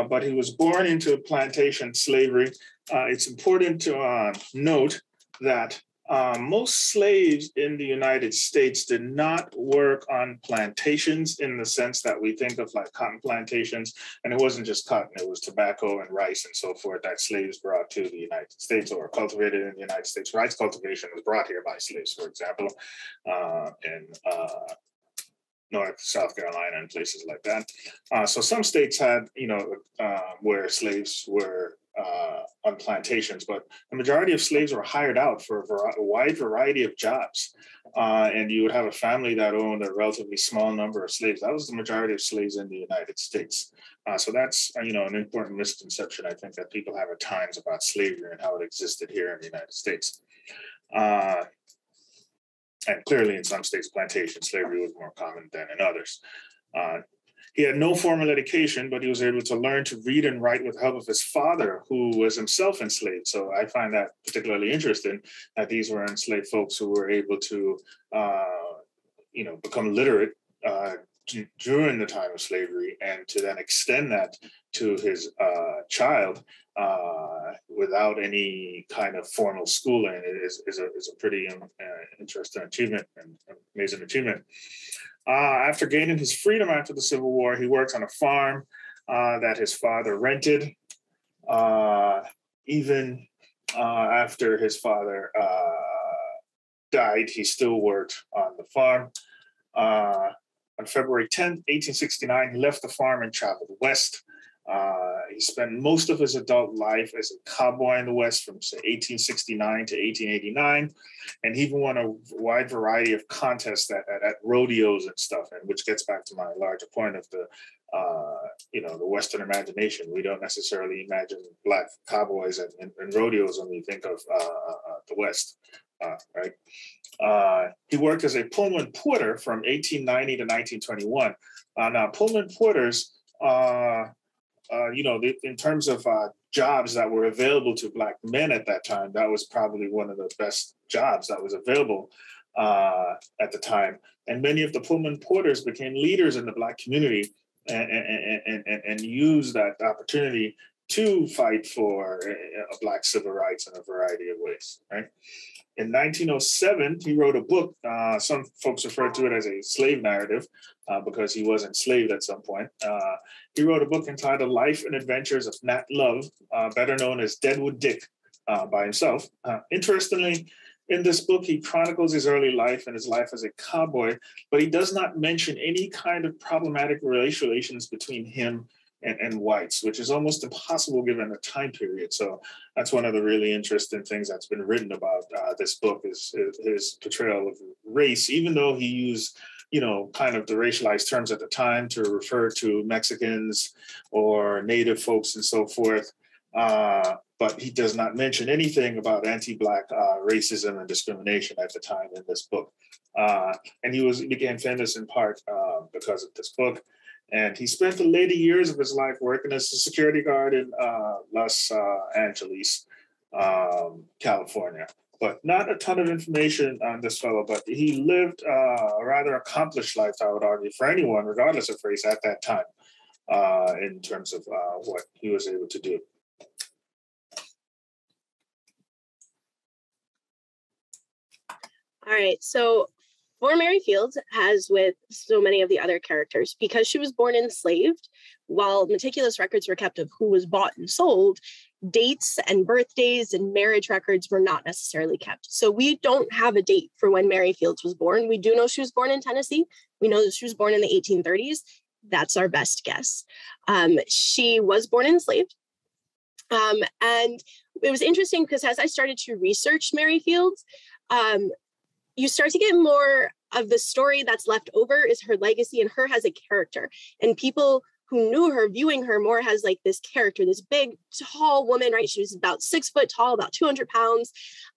but he was born into plantation slavery. It's important to note that most slaves in the United States did not work on plantations in the sense that we think of like cotton plantations. And it wasn't just cotton, it was tobacco and rice and so forth that slaves brought to the United States or cultivated in the United States. Rice cultivation was brought here by slaves, for example, in North, South Carolina and places like that. So some states had, where slaves were on plantations, but the majority of slaves were hired out for a wide variety of jobs. And you would have a family that owned a relatively small number of slaves. That was the majority of slaves in the United States. So that's, an important misconception, I think, that people have at times about slavery and how it existed here in the United States. And clearly in some states, plantation slavery was more common than in others. He had no formal education, but he was able to learn to read and write with the help of his father, who was himself enslaved. So I find that particularly interesting, that these were enslaved folks who were able to, become literate during the time of slavery, and to then extend that to his child without any kind of formal schooling is a pretty interesting achievement and amazing achievement. After gaining his freedom after the Civil War, he worked on a farm that his father rented. Even after his father died, he still worked on the farm. On February 10th, 1869, he left the farm and traveled west. He spent most of his adult life as a cowboy in the West from, say, 1869 to 1889, and he even won a wide variety of contests at rodeos and stuff, and which gets back to my larger point of the Western imagination. We don't necessarily imagine Black cowboys and rodeos when we think of the West, right? He worked as a Pullman porter from 1890 to 1921. Now, Pullman porters, in terms of jobs that were available to Black men at that time, that was probably one of the best jobs that was available at the time. And many of the Pullman porters became leaders in the Black community and used that opportunity to fight for Black civil rights in a variety of ways, right? In 1907, he wrote a book. Some folks refer to it as a slave narrative because he was enslaved at some point. He wrote a book entitled Life and Adventures of Nat Love, better known as Deadwood Dick, by himself. Interestingly, in this book, he chronicles his early life and his life as a cowboy, but he does not mention any kind of problematic racial relations between him and whites, which is almost impossible given the time period. So that's one of the really interesting things that's been written about this book is his portrayal of race, even though he used, kind of the racialized terms at the time to refer to Mexicans or Native folks and so forth. But he does not mention anything about anti-Black racism and discrimination at the time in this book. And he became famous in part because of this book. And he spent the later years of his life working as a security guard in Los Angeles, California. But not a ton of information on this fellow, but he lived a rather accomplished life, I would argue, for anyone, regardless of race at that time, in terms of what he was able to do. All right, so for Mary Fields, as with so many of the other characters, because she was born enslaved, while meticulous records were kept of who was bought and sold, dates and birthdays and marriage records were not necessarily kept. So we don't have a date for when Mary Fields was born. We do know she was born in Tennessee. We know that she was born in the 1830s. That's our best guess. She was born enslaved. And it was interesting because as I started to research Mary Fields, you start to get more of the story that's left over is her legacy and her as a character. And people who knew her, viewing her more as like this character, this big, tall woman, right? She was about 6 foot tall, about 200 pounds.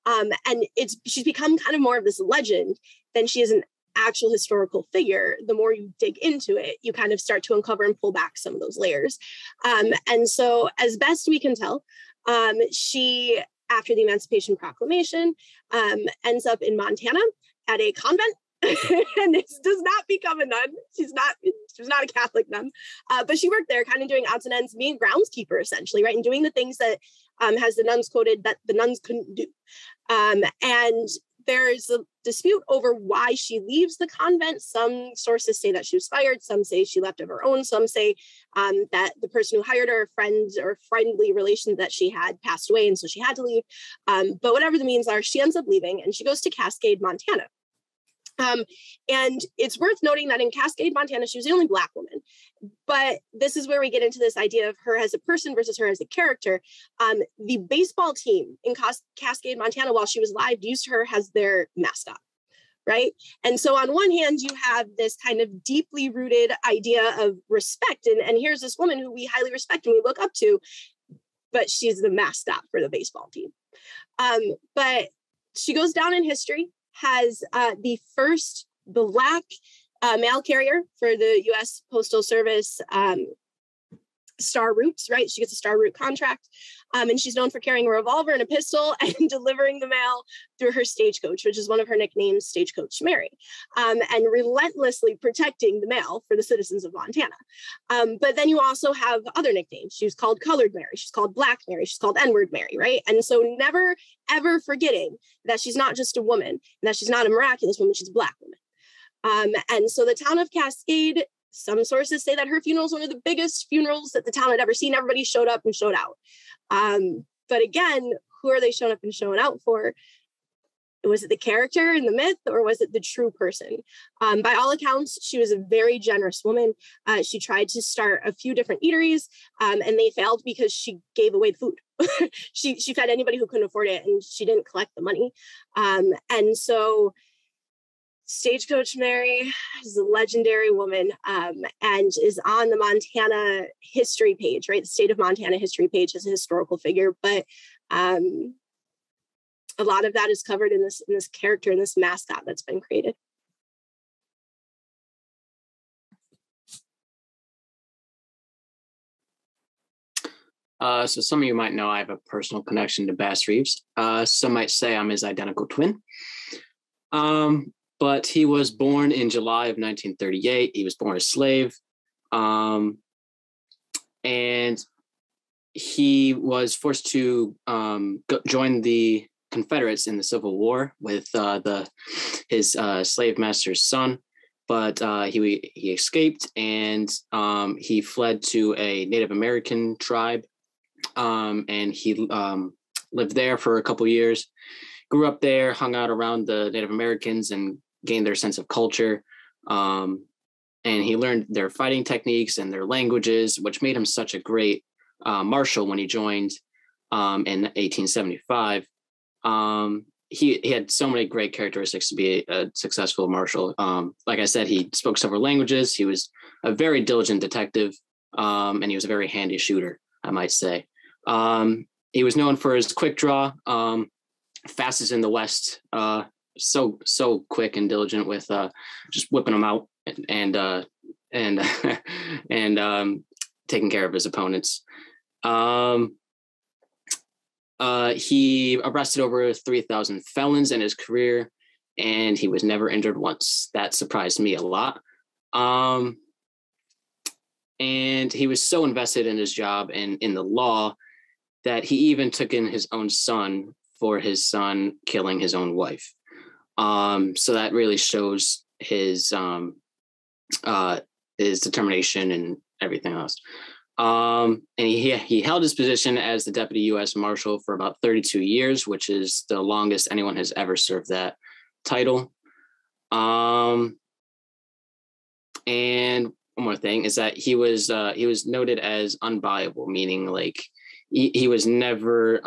And she's become kind of more of this legend than she is an actual historical figure. The more you dig into it, you kind of start to uncover and pull back some of those layers. And so as best we can tell, she, after the Emancipation Proclamation, ends up in Montana at a convent. And this does not become a nun. She was not a Catholic nun, but she worked there kind of doing odds and ends, being groundskeeper essentially, right? And doing the things that has the nuns quoted that the nuns couldn't do. And there's a dispute over why she leaves the convent. Some sources say that she was fired. Some say she left of her own. Some say that the person who hired her, friends or friendly relations that she had, passed away, and so she had to leave. But whatever the means are, she ends up leaving and she goes to Cascade, Montana. And it's worth noting that in Cascade, Montana, she was the only Black woman. But this is where we get into this idea of her as a person versus her as a character. The baseball team in Cascade, Montana, while she was alive, used her as their mascot, right? And so on one hand, you have this kind of deeply rooted idea of respect. And here's this woman who we highly respect and we look up to, but she's the mascot for the baseball team. But she goes down in history, has the first Black mail carrier for the U.S. Postal Service Star Routes, right? She gets a Star Route contract, and she's known for carrying a revolver and a pistol and delivering the mail through her stagecoach, which is one of her nicknames, Stagecoach Mary, and relentlessly protecting the mail for the citizens of Montana. But then you also have other nicknames. She's called Colored Mary, she's called Black Mary, she's called N-word Mary, right? And so never, ever forgetting that she's not just a woman, and that she's not a miraculous woman, she's a Black woman. And so the town of Cascade, some sources say that her funeral is one of the biggest funerals that the town had ever seen. Everybody showed up and showed out. But again, who are they showing up and showing out for? Was it the character in the myth, or was it the true person? By all accounts, she was a very generous woman. She tried to start a few different eateries, and they failed because she gave away the food. She fed anybody who couldn't afford it, and she didn't collect the money. And so Stagecoach Mary is a legendary woman, and is on the Montana history page, right? The state of Montana history page as a historical figure, but a lot of that is covered in this character, in this mascot that's been created. So some of you might know I have a personal connection to Bass Reeves. Some might say I'm his identical twin. But he was born in July of 1938. He was born a slave. And he was forced to join the Confederates in the Civil War with his slave master's son. But he escaped, and he fled to a Native American tribe. And he lived there for a couple years, grew up there, hung out around the Native Americans, and gained their sense of culture. And he learned their fighting techniques and their languages, which made him such a great marshal when he joined in 1875. He had so many great characteristics to be a successful marshal. Like I said, he spoke several languages. He was a very diligent detective, and he was a very handy shooter, I might say. He was known for his quick draw, fastest in the West, so quick and diligent with just whipping them out and taking care of his opponents. He arrested over 3,000 felons in his career, and he was never injured once. That surprised me a lot. And he was so invested in his job and in the law that he even took in his own son for his son killing his own wife. So that really shows his determination and everything else. And he held his position as the Deputy U.S. Marshal for about 32 years, which is the longest anyone has ever served that title. And one more thing is that he was noted as unbuyable, meaning like he was never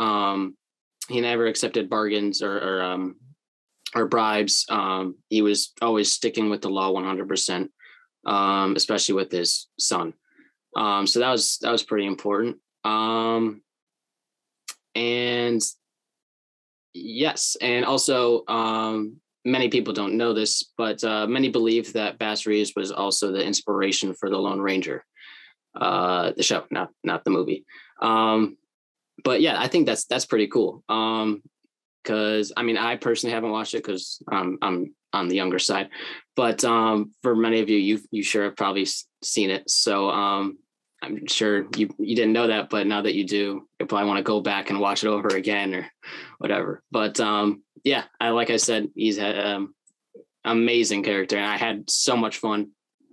he never accepted bargains or bribes. He was always sticking with the law 100%, especially with his son. So that was pretty important. And yes, and also many people don't know this, but many believe that Bass Reeves was also the inspiration for the Lone Ranger, the show, not the movie. But yeah, I think that's pretty cool. Because I mean, I personally haven't watched it because I'm on the younger side, but for many of you, you sure have probably seen it. So I'm sure you didn't know that, but now that you do, you'll probably want to go back and watch it over again or whatever. But yeah, like I said, he's an amazing character, and I had so much fun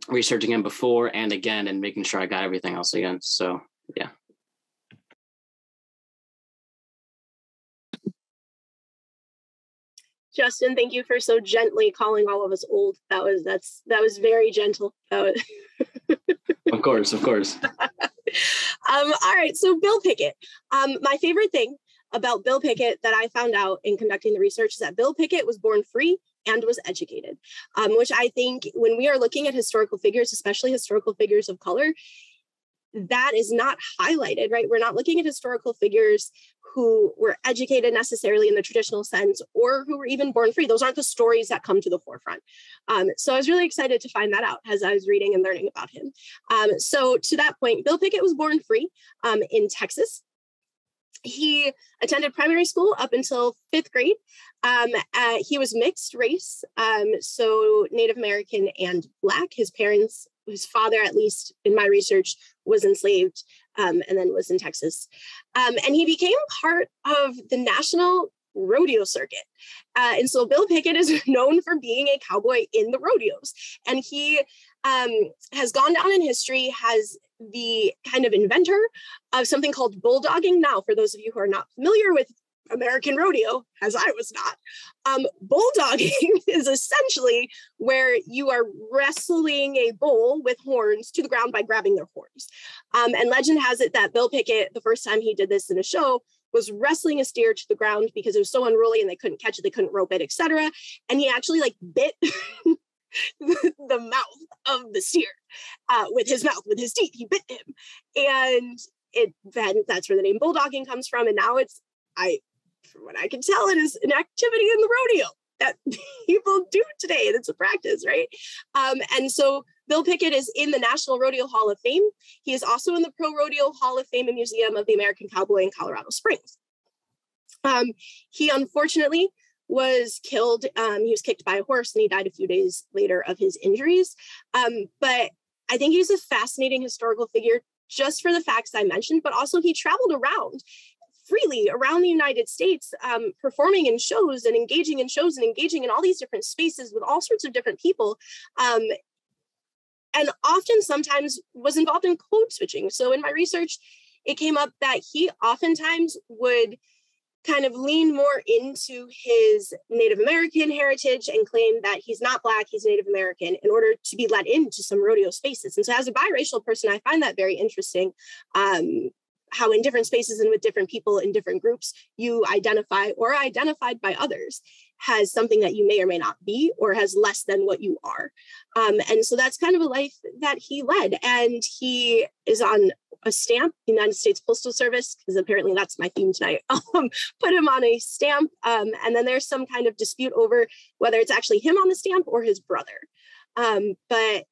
researching him before and again, and making sure I got everything else again. So yeah. Justin, thank you for so gently calling all of us old. That was very gentle. That was Of course. All right, so Bill Pickett. My favorite thing about Bill Pickett that I found out in conducting the research is that Bill Pickett was born free and was educated, which I think when we are looking at historical figures, especially historical figures of color, that is not highlighted, right? We're not looking at historical figures who were educated necessarily in the traditional sense or who were even born free. Those aren't the stories that come to the forefront. So I was really excited to find that out as I was reading and learning about him. So to that point, Bill Pickett was born free in Texas. He attended primary school up until 5th grade. He was mixed race, so Native American and Black. His father, at least in my research, was enslaved and then was in Texas. And he became part of the national rodeo circuit. And so Bill Pickett is known for being a cowboy in the rodeos. And he has gone down in history as the kind of inventor of something called bulldogging. Now, for those of you who are not familiar with American rodeo, as I was not, bulldogging is essentially where you are wrestling a bull with horns to the ground by grabbing their horns. And legend has it that Bill Pickett, the first time he did this in a show, was wrestling a steer to the ground because it was so unruly and they couldn't catch it, they couldn't rope it, etc. And he actually bit the mouth of the steer with his mouth, with his teeth. He bit him, and then that's where the name bulldogging comes from. And now from what I can tell, it is an activity in the rodeo that people do today, and it's a practice, right? And so Bill Pickett is in the National Rodeo Hall of Fame. He is also in the Pro Rodeo Hall of Fame and Museum of the American Cowboy in Colorado Springs. He unfortunately was killed. He was kicked by a horse and he died a few days later of his injuries. But I think he's a fascinating historical figure just for the facts I mentioned, but also he traveled around freely around the United States, performing in shows and engaging in shows and engaging in all these different spaces with all sorts of different people. And often sometimes was involved in code switching. So in my research, it came up that he oftentimes would kind of lean more into his Native American heritage and claim that he's not Black, he's Native American in order to be let into some rodeo spaces. And so as a biracial person, I find that very interesting. How in different spaces and with different people in different groups, you identify or are identified by others has something that you may or may not be, or has less than what you are. And so that's kind of a life that he led. And he is on a stamp, United States Postal Service, because apparently that's my theme tonight, put him on a stamp. And then there's some kind of dispute over whether it's actually him on the stamp or his brother. But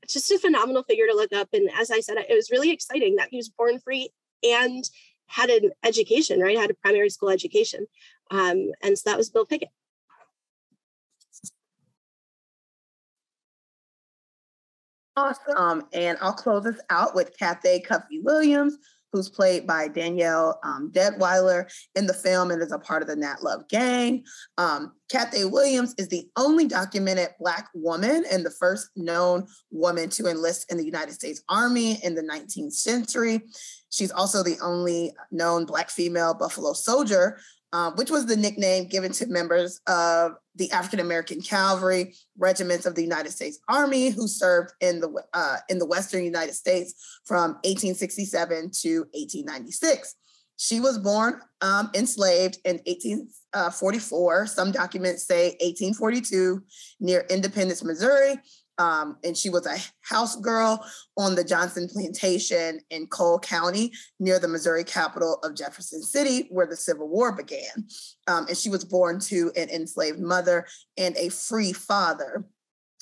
just a phenomenal figure to look up. And as I said, it was really exciting that he was born free and had an education, right? Had a primary school education. And so that was Bill Pickett. Awesome. And I'll close this out with Cathay Williams, who's played by Danielle Deadweiler in the film and is a part of the Nat Love gang. Cathay Williams is the only documented Black woman and the first known woman to enlist in the United States Army in the 19th century. She's also the only known Black female Buffalo Soldier, which was the nickname given to members of the African-American cavalry regiments of the United States Army who served in the Western United States from 1867 to 1896. She was born enslaved in 1844. Some documents say 1842 near Independence, Missouri. And she was a house girl on the Johnson Plantation in Cole County near the Missouri capital of Jefferson City, where the Civil War began. And she was born to an enslaved mother and a free father.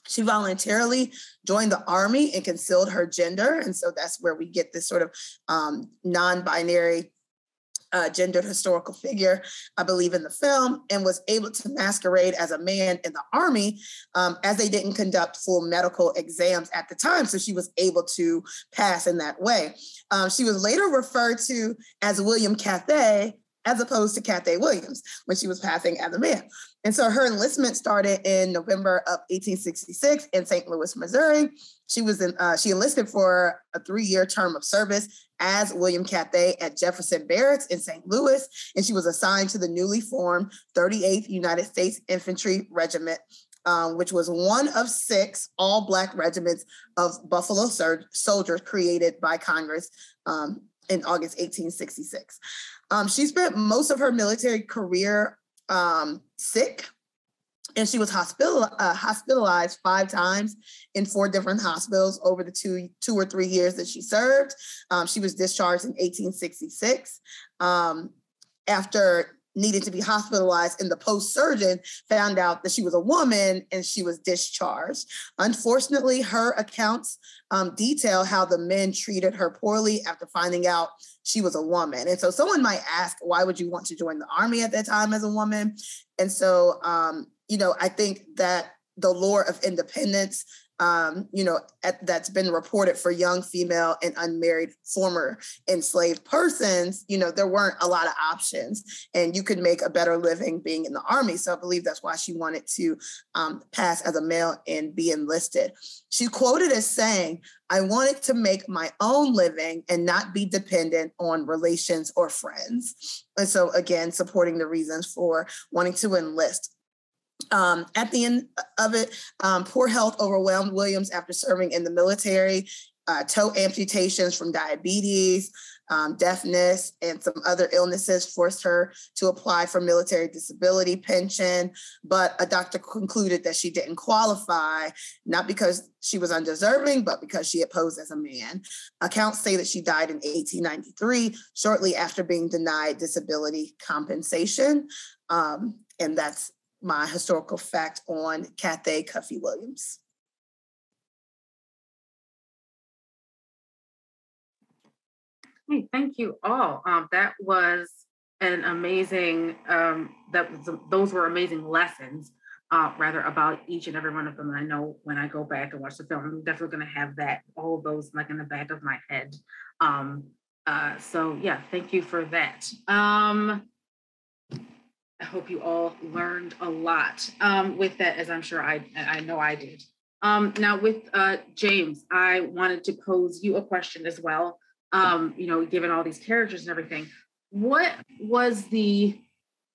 She voluntarily joined the Army and concealed her gender. And so that's where we get this sort of non-binary gendered historical figure, I believe, in the film, and was able to masquerade as a man in the Army as they didn't conduct full medical exams at the time. So she was able to pass in that way. She was later referred to as William Cathay as opposed to Cathay Williams when she was passing as a man. And so her enlistment started in November of 1866 in St. Louis, Missouri. She enlisted for a 3-year term of service as William Cathay at Jefferson Barracks in St. Louis, and she was assigned to the newly formed 38th United States Infantry Regiment, which was one of 6 all-Black regiments of Buffalo soldiers created by Congress in August 1866. She spent most of her military career sick, and she was hospitalized 5 times in 4 different hospitals over the 2 or 3 years that she served. She was discharged in 1866 after needed to be hospitalized, and the post surgeon found out that she was a woman and she was discharged. Unfortunately, her accounts detail how the men treated her poorly after finding out she was a woman. And so someone might ask, why would you want to join the Army at that time as a woman? And so, I think that the lore of independence, that's been reported for young female and unmarried former enslaved persons, there weren't a lot of options, and you could make a better living being in the Army. So I believe that's why she wanted to pass as a male and be enlisted. She quoted as saying, "I wanted to make my own living and not be dependent on relations or friends." And so again, supporting the reasons for wanting to enlist. At the end of it, poor health overwhelmed Williams after serving in the military. Toe amputations from diabetes, deafness, and some other illnesses forced her to apply for military disability pension. But a doctor concluded that she didn't qualify, not because she was undeserving, but because she had posed as a man. Accounts say that she died in 1893, shortly after being denied disability compensation. And that's my historical fact on Cathay Cuffy Williams. Hey, thank you all. That was an amazing, those were amazing lessons, about each and every one of them. And I know when I go back and watch the film, I'm definitely going to have all of those like in the back of my head. So yeah, thank you for that. I hope you all learned a lot with that, as I'm sure I know I did. Now with Jeymes, I wanted to pose you a question as well. Given all these characters and everything, what was the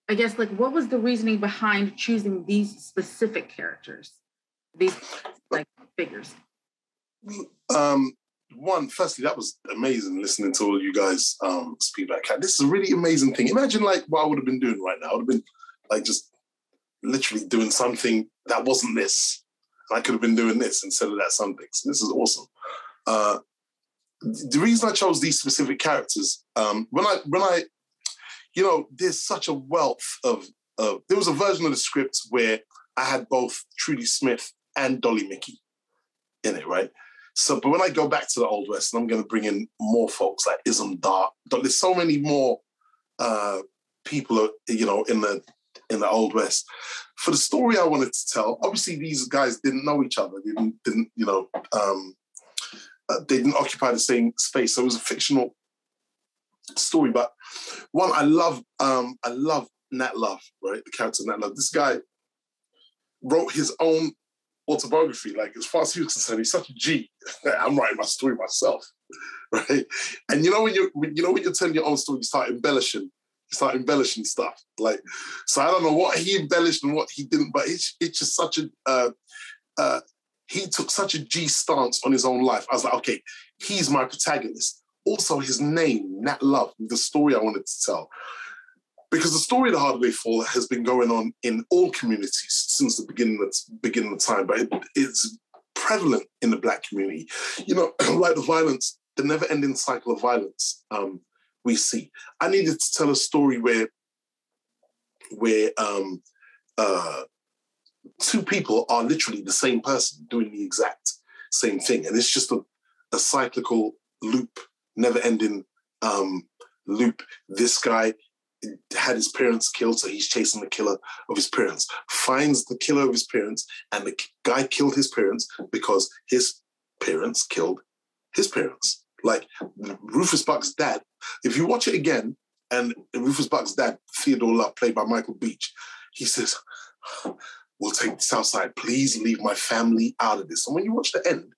reasoning behind choosing these specific characters, these figures? Firstly, that was amazing listening to all you guys speak back. This is a really amazing thing. Imagine what I would have been doing right now. I would have been just literally doing something that wasn't this. I could have been doing this instead of that something. So this is awesome. The reason I chose these specific characters, there's such a wealth of, there was a version of the script where I had both Trudy Smith and Dolly Mickey in it, right? So, but when I go back to the Old West, and I'm going to bring in more folks like Ism Dart, there's so many more people, in the Old West. For the story I wanted to tell, obviously these guys didn't know each other. They didn't occupy the same space. So it was a fictional story. But one, I love Nat Love, right? The character Nat Love. This guy wrote his own autobiography. As far as he was concerned, he's such a G. I'm writing my story myself, right? And when you're telling your own story, you start embellishing stuff. So I don't know what he embellished and what he didn't, but it's just such a he took such a G stance on his own life. I was like, okay, he's my protagonist. Also, his name, Nat Love, the story I wanted to tell. Because the story of the Hardaway Fall has been going on in all communities since the beginning of time, but it's prevalent in the Black community. The violence, the never-ending cycle of violence we see. I needed to tell a story where two people are literally the same person doing the exact same thing. And it's just a cyclical loop, never-ending loop. This guy had his parents killed, so he's chasing the killer of his parents, finds the killer of his parents, and the guy killed his parents because his parents killed his parents. Rufus Buck's dad, if you watch it again, And Rufus Buck's dad, Theodore Love, played by Michael Beach, he says, we'll take this outside. Please leave my family out of this. And when you watch the end,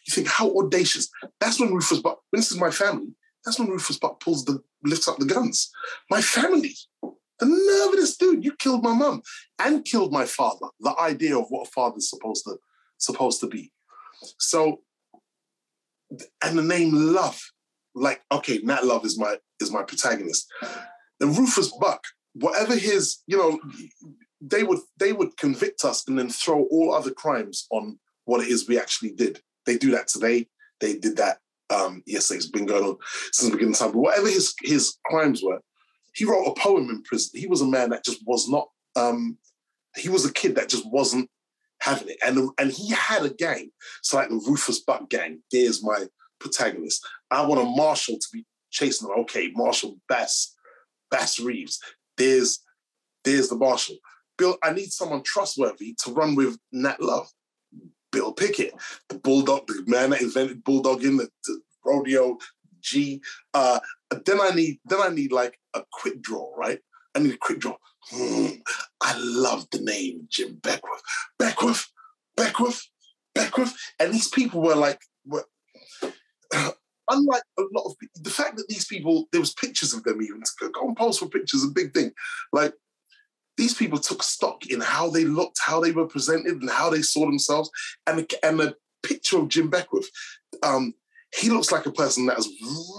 you think, how audacious. That's when Rufus Buck, when this is my family, that's when Rufus Buck lifts up the guns. My family. The nerve of this dude, you killed my mum and killed my father. The idea of what a father's supposed to be. So, and the name Love, like, okay, Nat Love is my protagonist. And Rufus Buck, whatever his, they would convict us and then throw all other crimes on what it is we actually did. They do that today. They did that yesterday. It's been going on since the beginning of time. But whatever his crimes were, he wrote a poem in prison. He was a man that just was not, he was a kid that just wasn't having it. And he had a gang. So like the Rufus Buck gang, there's my protagonist. I want a marshal to be chasing him. Okay, Marshal Bass Reeves. There's the marshal. Bill, I need someone trustworthy to run with Nat Love. Bill Pickett, the bulldog, the man that invented bulldogging, the rodeo G. Then I need like a quick draw, right? I need a quick draw. I love the name Jim Beckworth. Beckworth. And these people were unlike a lot of people, the fact that these people, there was pictures of them even, to go and post for pictures, a big thing. Like, these people took stock in how they looked, how they were presented, and how they saw themselves. And the picture of Jim Beckworth, he looks like a person that is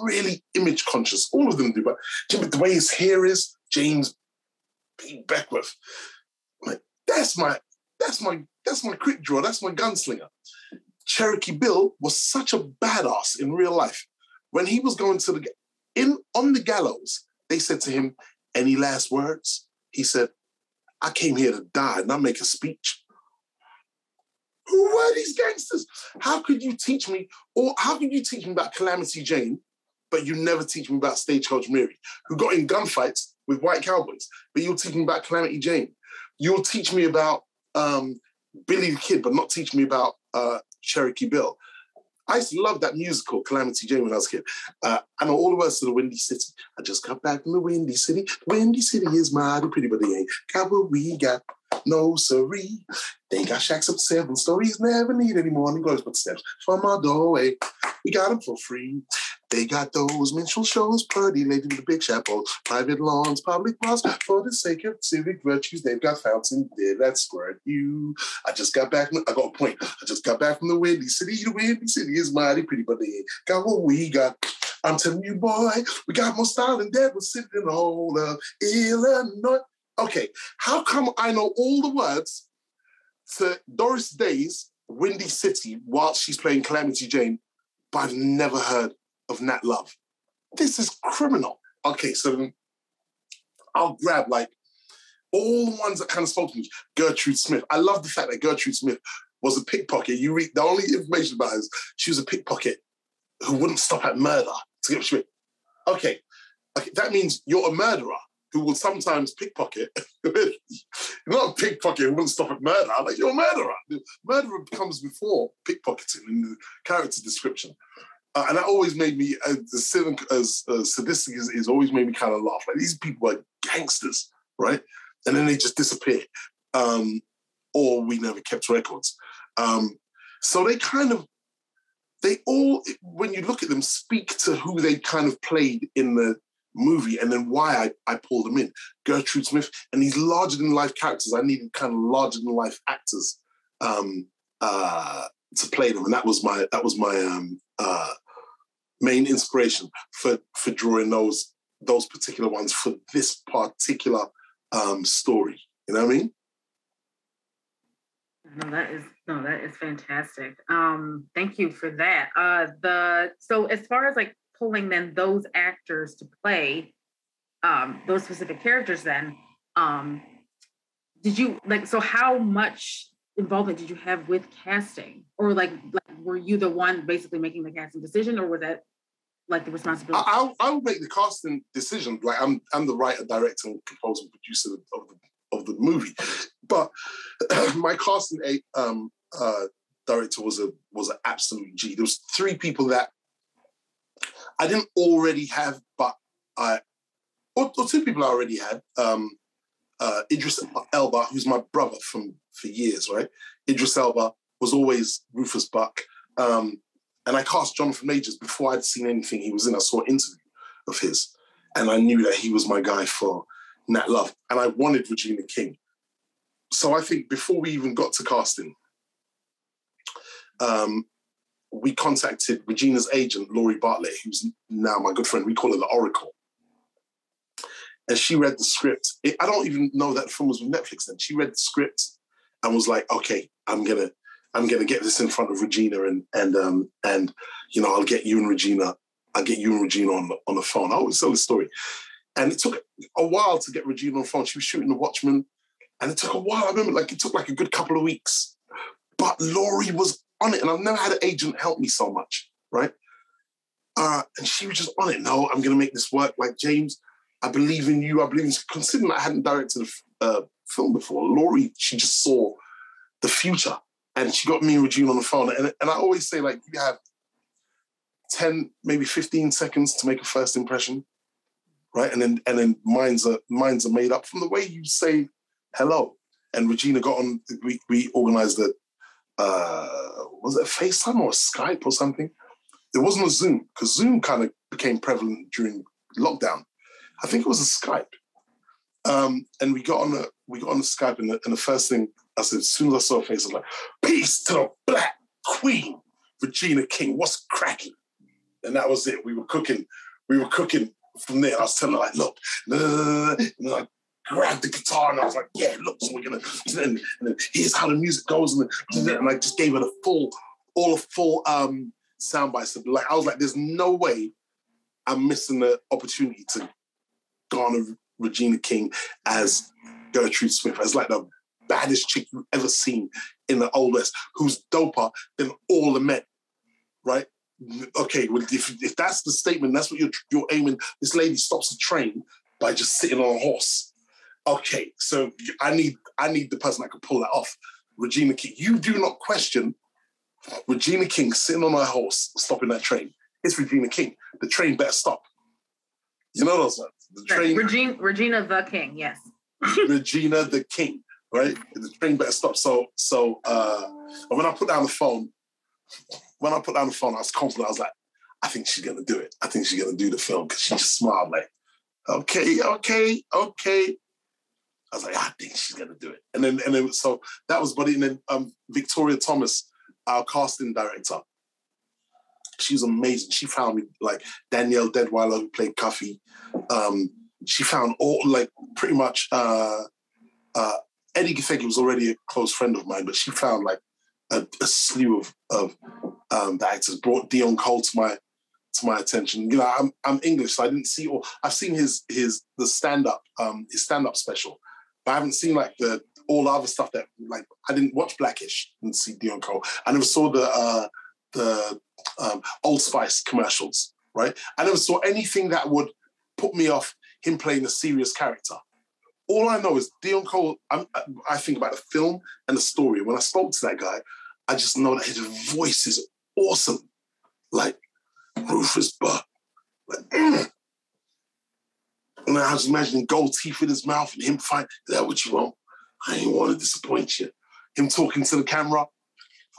really image conscious. All of them do, but the way his hair is, Jeymes P. Beckworth. Like, that's my quick draw. That's my gunslinger. Cherokee Bill was such a badass in real life. When he was going on the gallows, they said to him, "Any last words?" He said, "I came here to die, not make a speech." Who were these gangsters? How could you teach me about Calamity Jane, but you never teach me about Stagecoach Mary, who got in gunfights with white cowboys, but you'll teach me about Calamity Jane. You'll teach me about Billy the Kid, but not teach me about Cherokee Bill. I used to love that musical, Calamity Jane, when I was a kid. I know all the words to the Windy City. I just got back from the Windy City. Windy City is mighty pretty, but they ain't got what we got. No, siree. They got shacks up 7 stories, never need any more than glows but steps from our doorway. We got them for free. They got those minstrel shows, party lady with the big chapel, private lawns, public bars, for the sake of civic virtues. They've got fountain there that squirt you. I got a point. I just got back from the Windy City. The Windy City is mighty pretty, but they ain't got what we got. I'm telling you, boy, we got more style than Deborah sitting in the whole of Illinois. Okay, how come I know all the words to Doris Day's Windy City while she's playing Calamity Jane, but I've never heard of Nat Love? This is criminal. Okay, so I'll grab like all the ones that kind of spoke to me. Gertrude Smith. I love the fact that Gertrude Smith was a pickpocket. You read the only information about her is she was a pickpocket who wouldn't stop at murder to get Smith. Okay, that means you're a murderer who will sometimes pickpocket. You're not a pickpocket who wouldn't stop at murder. Like, you're a murderer. The murderer comes before pickpocketing in the character description. And that always made me, as sadistic as always made me kind of laugh. Like, these people are gangsters, right? And then they just disappear. Or we never kept records. So they all, when you look at them, speak to who they kind of played in the movie and then why I pulled them in. Gertrude Smith and these larger-than-life characters. I needed kind of larger-than-life actors to play them. And that was my main inspiration for drawing those particular ones for this particular story. You know what I mean? No, that is fantastic. Thank you for that. So as far as like pulling then those actors to play those specific characters, then did you so how much involvement did you have with casting, or like were you the one basically making the casting decision, or was that like the responsibility? I would make the casting decision. Like I'm the writer, director, and composer, and producer of the movie, but my casting director was an absolute G. There was 3 people that I didn't already have, but or two people I already had. Idris Elba, who's my brother for years, right? Idris Elba was always Rufus Buck. And I cast Jonathan Majors before I'd seen anything he was in. I saw an interview of his, and I knew that he was my guy for Nat Love. And I wanted Regina King. So I think before we even got to casting, we contacted Regina's agent, Laurie Bartlett, who's now my good friend. We call her the Oracle. And she read the script. I don't even know that the film was with Netflix then. She read the script and was like, okay, I'm gonna get this in front of Regina and you know, I'll get you and Regina on the phone. I always tell this story. And it took a while to get Regina on the phone. She was shooting The Watchmen. And it took a while. I remember it took like a good couple of weeks. But Laurie was on it. And I've never had an agent help me so much, right? And she was just on it. No, I'm going to make this work. Like, Jeymes, I believe in you. I believe in you. Considering I hadn't directed a film before, Laurie, she just saw the future. And she got me and Regina on the phone. And I always say, like, you have 10, maybe 15 seconds to make a first impression, right? And then minds are made up from the way you say hello. And Regina got on, we organized was it a FaceTime or a Skype or something? It wasn't a Zoom, because Zoom kind of became prevalent during lockdown. I think it was a Skype. And we got on the Skype, and the first thing I said, as soon as I saw her face, I was like, peace to the Black Queen, Regina King, what's cracking? And that was it. We were cooking from there. I was telling her, like, look, and I grabbed the guitar and I was like, yeah, look, so we're gonna, and then here's how the music goes, and I just gave her all the full sound bites. Like, I was like, there's no way I'm missing the opportunity to garner Regina King as Gertrude Smith, as like the baddest chick you've ever seen in the Old West, who's doper than all the men, right? Okay, well, if that's the statement, that's what you're aiming. This lady stops the train by just sitting on a horse. Okay, so I need the person that can pull that off. Regina King. You do not question Regina King sitting on her horse, stopping that train. It's Regina King. The train better stop. You know those ones. The train. Regina the King. Yes. Regina the King. Right. The train better stop. So when I put down the phone, I was confident. I was like, I think she's gonna do it. I think she's gonna do the film, because she just smiled like, okay. I was like, I think she's gonna do it. And then so that was Buddy. And then Victoria Thomas, our casting director, she was amazing. She found me, like, Danielle Deadweiler, who played Cuffy. She found all, like, pretty much Eddie Githegi was already a close friend of mine, but she found like a slew of the actors. Brought Dion Cole to my attention. You know, I'm English, so I didn't see all. I've seen his stand-up special, but I haven't seen like all the other stuff that, like, I didn't watch Blackish and see Dion Cole. I never saw the Old Spice commercials, right? I never saw anything that would put me off him playing a serious character. All I know is Dion Cole, I think about the film and the story. When I spoke to that guy, I just know that his voice is awesome. Like, Rufus Buck. Like, And I was imagining gold teeth in his mouth and him fighting. Is that what you want? I ain't want to disappoint you. Him talking to the camera.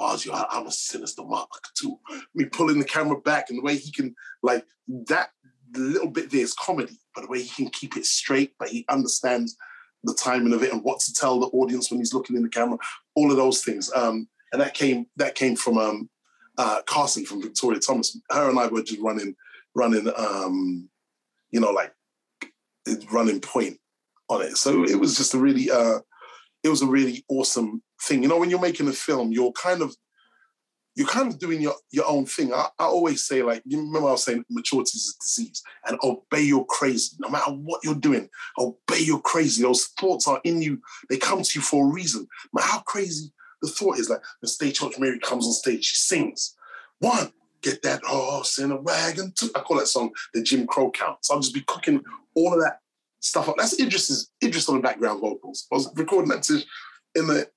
I'm a sinister mark too. Me pulling the camera back, and the way he can, like, that little bit there is comedy, but the way he can keep it straight, but he understands the timing of it and what to tell the audience when he's looking in the camera, all of those things. And that came from casting from Victoria Thomas. Her and I were just running point on it. So it was just a really awesome thing. You know, when you're making a film, you're kind of doing your own thing. I always say, like, you remember I was saying maturity is a disease, and obey your crazy. No matter what you're doing, obey your crazy. Those thoughts are in you. They come to you for a reason. No matter how crazy the thought is, like when Stagecoach Mary comes on stage, she sings, 1, get that horse in a wagon. 2, I call that song the Jim Crow count. So I'll just be cooking all of that stuff up. That's Idris on the background vocals. I was recording that in the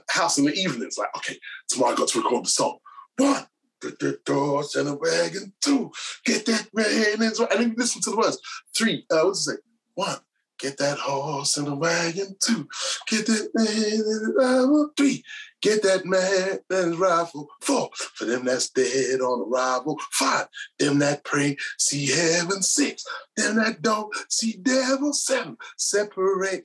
house in the evenings. Like, okay, tomorrow I got to record the song. 1, get that horse in a wagon. 2, get that rain in. And then listen to the words. 3, what does it say? 1, get that horse in the wagon. 2, get that man in the rifle. 3, get that man in the rifle. 4, for them that's dead on arrival. 5, them that pray see heaven. 6, them that don't see devil. 7, separate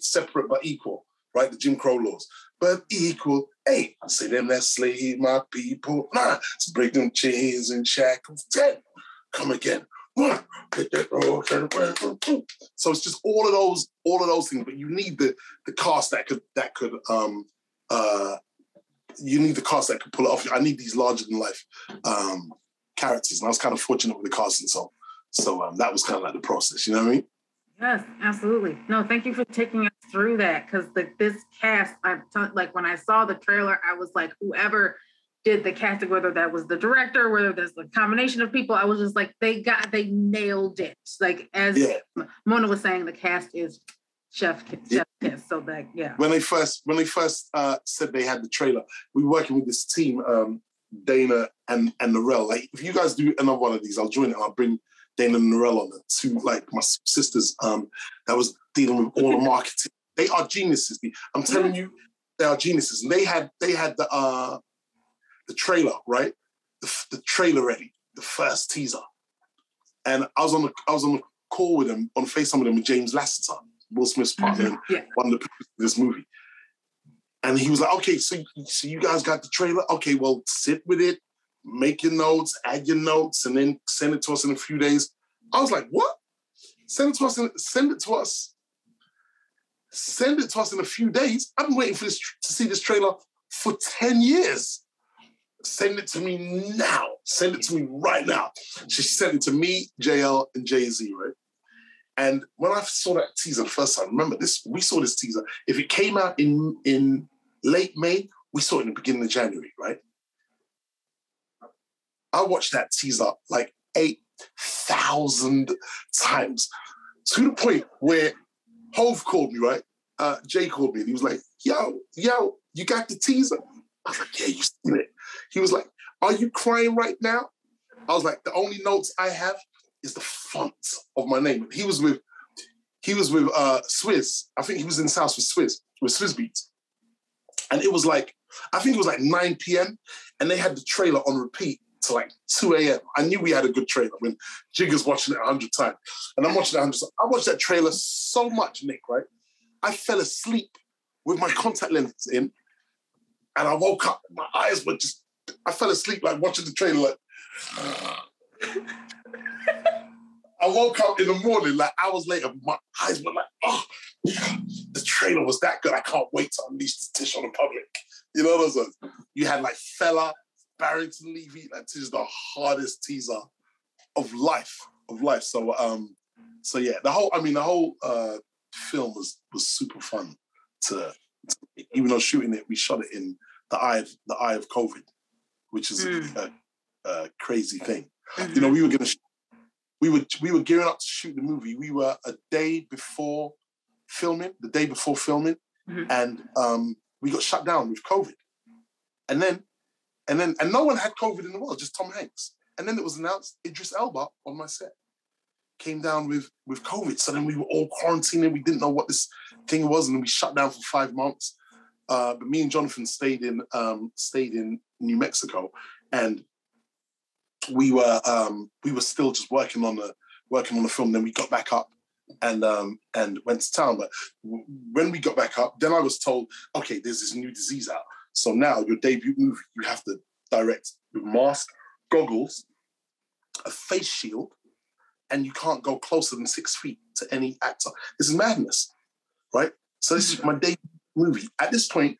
but equal, right? The Jim Crow laws, but equal. 8, say them that slave my people. 9, to break them chains and shackles. 10, come again. 1, get that horse in the wagon. 2. So it's just all of those things, but you need the cast that could you need the cast that could pull it off. I need these larger than life characters, and I was kind of fortunate with the casting, so that was kind of like the process. You know what I mean? Yes, absolutely. No, thank you for taking us through that, because this cast, like when I saw the trailer, I was like, whoever did the casting, whether that was the director, whether there's a combination of people, I was just like, they nailed it. Like as Mona was saying, the cast is chef kiss. So that When they first said they had the trailer, we were working with this team, Dana and Narelle. Like, if you guys do another one of these, I'll join it and I'll bring Dana and Narelle on it. 2, like my sisters that was dealing with all the marketing. They are geniuses. I'm telling you, they are geniuses. And they had the trailer, right? The trailer ready, the first teaser. And I was on the call with them, on FaceTime with them, with Jeymes Lassiter, Will Smith's partner, one of the people in this movie. And he was like, okay, so you guys got the trailer? Okay, well, sit with it, make your notes, add your notes, and then send it to us in a few days. I was like, what? Send it to us in a few days? I've been waiting for this to see this trailer for 10 years. Send it to me now. Send it to me right now. She sent it to me, JL, and Jay-Z, right? And when I saw that teaser the first time, remember this, we saw this teaser. If it came out in late May, we saw it in the beginning of January, right? I watched that teaser like 8,000 times, to the point where Hove called me, right? Jay called me and he was like, yo, you got the teaser? I was like, yeah, you seen it. He was like, are you crying right now? I was like, the only notes I have is the font of my name. He was with Swizz. I think he was in the house with Swizz Beats. And it was like, I think it was like 9 p.m. and they had the trailer on repeat to like 2 a.m. I knew we had a good trailer when Jigger's watching it 100 times. And I'm watching it 100 times. I watched that trailer so much, Nick, right? I fell asleep with my contact lenses in, and I woke up, my eyes were just, I fell asleep like watching the trailer like, I woke up in the morning like hours later, my eyes were like, oh, the trailer was that good. I can't wait to unleash the tish on the public. You know those ones? You had like Fella, Barrington Levy, that is the hardest teaser of life. So yeah, the whole film was super fun to even though shooting it, we shot it in the eye of COVID, which is a crazy thing. You know, we were gearing up to shoot the movie. We were the day before filming, and we got shut down with COVID. And no one had COVID in the world, just Tom Hanks. And then it was announced Idris Elba on my set came down with COVID. So then we were all quarantining. We didn't know what this thing was, and then we shut down for 5 months. But me and Jonathan stayed in New Mexico, and we were still just working on the film. Then we got back up and went to town. But when we got back up, then I was told, okay, there's this new disease out. So now your debut movie, you have to direct with mask, goggles, a face shield, and you can't go closer than 6 feet to any actor. This is madness, right? So this is my debut movie. At this point,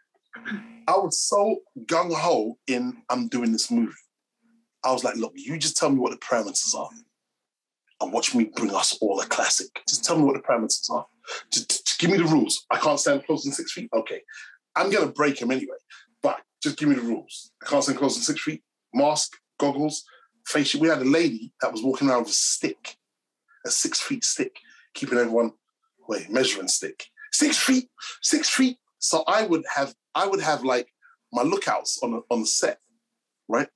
I was so gung-ho in I'm doing this movie. I was like, look, you just tell me what the parameters are and watch me bring us all a classic. Just tell me what the parameters are. Just give me the rules. I can't stand closer than 6 feet? Okay. I'm going to break them anyway, but just give me the rules. I can't stand closer than 6 feet. Mask, goggles, face shield. We had a lady that was walking around with a stick, a 6 feet stick, keeping everyone, measuring stick. 6 feet, 6 feet. So I would have like my lookouts on the set, right?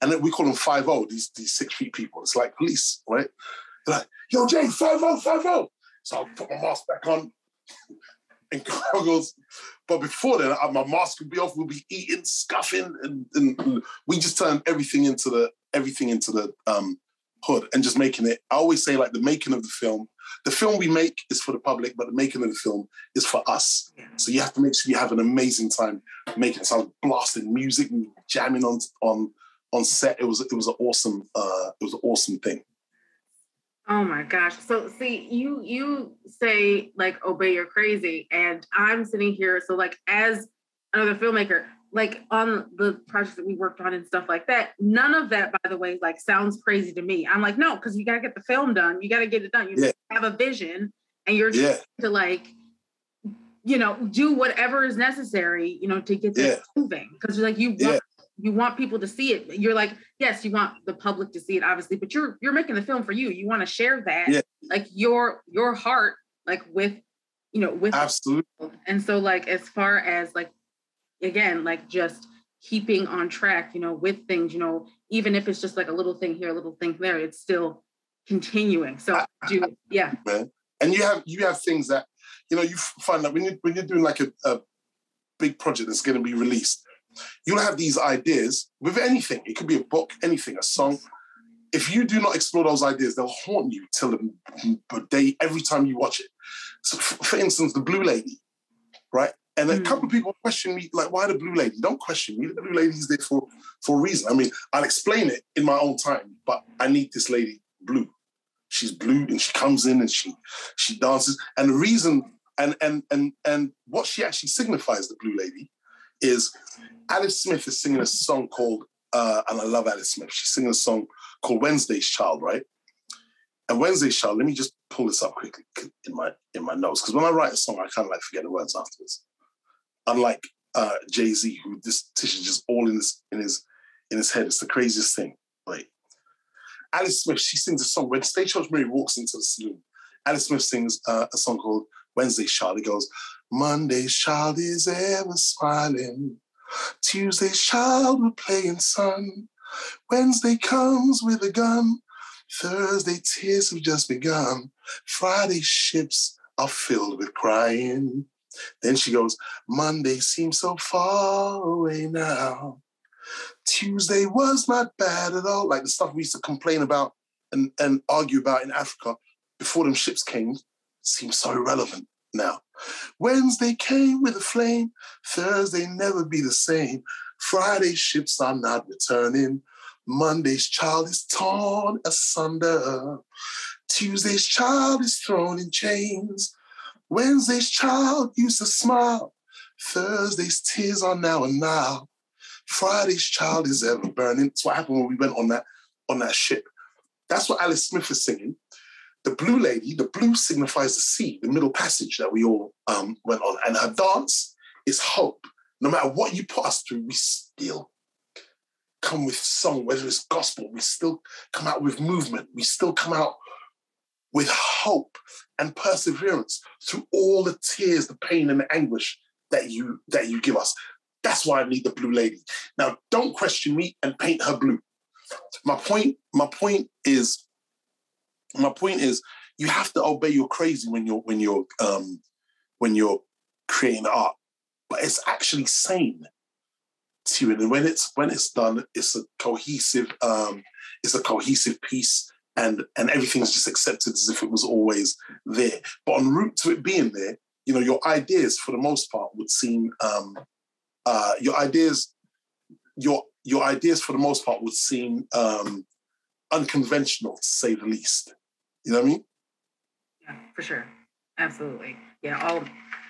And then we call them 5-0, these 6 feet people. It's like police, right? They're like, yo, Jay, 5-0, 5-0. So I'll put my mask back on and goggles. But before then, my mask would be off. We'll be eating, scuffing, and we just turn everything into the hood and just making it. I always say, like, the making of the film we make is for the public, but the making of the film is for us. So you have to make sure you have an amazing time making it. So I was blasting music and jamming on set. It was an awesome thing. Oh my gosh. So see, you say, like, obey you're crazy. And I'm sitting here, so, like, as another filmmaker, like, on the projects that we worked on and stuff like that, none of that, by the way, like, sounds crazy to me. I'm like, no, because you got to get the film done. You got to get it done. You have a vision, and you're trying to, like, you know, do whatever is necessary, you know, to get this moving. Because you're like, you want people to see it. You're like, yes, you want the public to see it, obviously, but you're making the film for you. You want to share that, like, your heart, like, with, you know, with absolutely. And so, like, as far as, like, again, like, just keeping on track, you know, with things, you know, even if it's just like a little thing here, a little thing there, it's still continuing. So man. And you have things that, you know, you find that when you're doing, like, a big project that's going to be released, you'll have these ideas with anything. It could be a book, anything, a song. If you do not explore those ideas, they'll haunt you till the day, every time you watch it. So, for instance, the Blue Lady, right? And a couple of people question me, like, why the Blue Lady? Don't question me. The Blue Lady's there for a reason. I mean, I'll explain it in my own time, but I need this lady blue. She's blue, and she comes in and she dances. And the reason, and what she actually signifies, the Blue Lady, is Alice Smith is singing a song called, and I love Alice Smith, she's singing a song called Wednesday's Child, right? And Wednesday's Child, let me just pull this up quickly in my notes, because when I write a song, I kind of, like, forget the words afterwards. Unlike Jay-Z, who this is just all in his head. It's the craziest thing. Like, Alice Smith, she sings a song. When Stagecoach Mary walks into the saloon, Alice Smith sings a song called Wednesday's Child. It goes, Monday's child is ever smiling. Tuesday's child will play in sun. Wednesday comes with a gun. Thursday tears have just begun. Friday ships are filled with crying. Then she goes, Monday seems so far away now. Tuesday was not bad at all. Like, the stuff we used to complain about and argue about in Africa before them ships came seems so irrelevant now. Wednesday came with a flame. Thursday never be the same. Friday ships are not returning. Monday's child is torn asunder. Tuesday's child is thrown in chains. Wednesday's child used to smile. Thursday's tears are now and now. Friday's child is ever burning. That's what happened when we went on that ship. That's what Alice Smith is singing. The Blue Lady, the blue signifies the sea, the middle passage that we all went on. And her dance is hope. No matter what you put us through, we still come with song, whether it's gospel, we still come out with movement. We still come out with hope and perseverance through all the tears, the pain and the anguish that you give us. That's why I need the Blue Lady. Now, don't question me and paint her blue. My point is you have to obey your crazy when you're creating art, but it's actually sane to it. And when it's done, it's a cohesive piece, and everything's just accepted as if it was always there. But en route to it being there, you know, your ideas for the most part would seem your ideas for the most part would seem unconventional, to say the least. You know what I mean? Yeah, for sure. Absolutely. Yeah,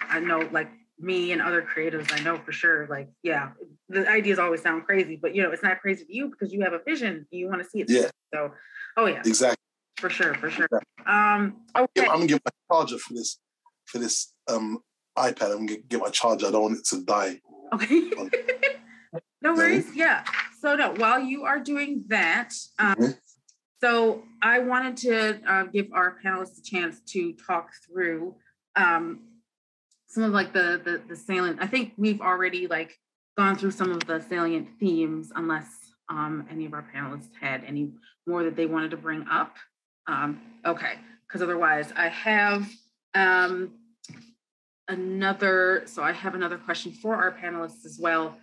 I know, like, me and other creatives, I know for sure, like, yeah, the ideas always sound crazy, but, you know, it's not crazy to you because you have a vision and you want to see it. Yeah. So, oh yeah. Exactly. For sure. Okay. I'm gonna get my charger for this iPad. I'm gonna get my charger. I don't want it to die. Okay. No worries. Yeah. So no, while you are doing that, so I wanted to give our panelists a chance to talk through some of, like, the salient. I think we've already, like, gone through some of the salient themes, unless any of our panelists had any more that they wanted to bring up. Okay, because otherwise I have So I have another question for our panelists as well,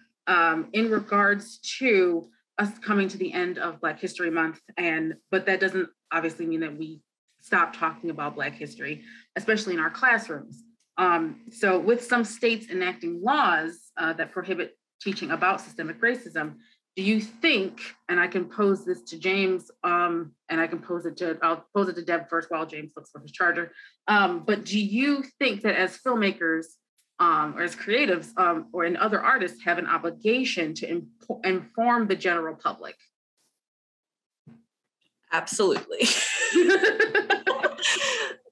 in regards to us coming to the end of Black History Month, but that doesn't obviously mean that we stop talking about Black history, especially in our classrooms. So with some states enacting laws that prohibit teaching about systemic racism, do you think, and I can pose this to Jeymes, and I'll pose it to Deb first while Jeymes looks for his charger. But do you think that as filmmakers or as creatives or in other artists have an obligation to inform the general public? Absolutely.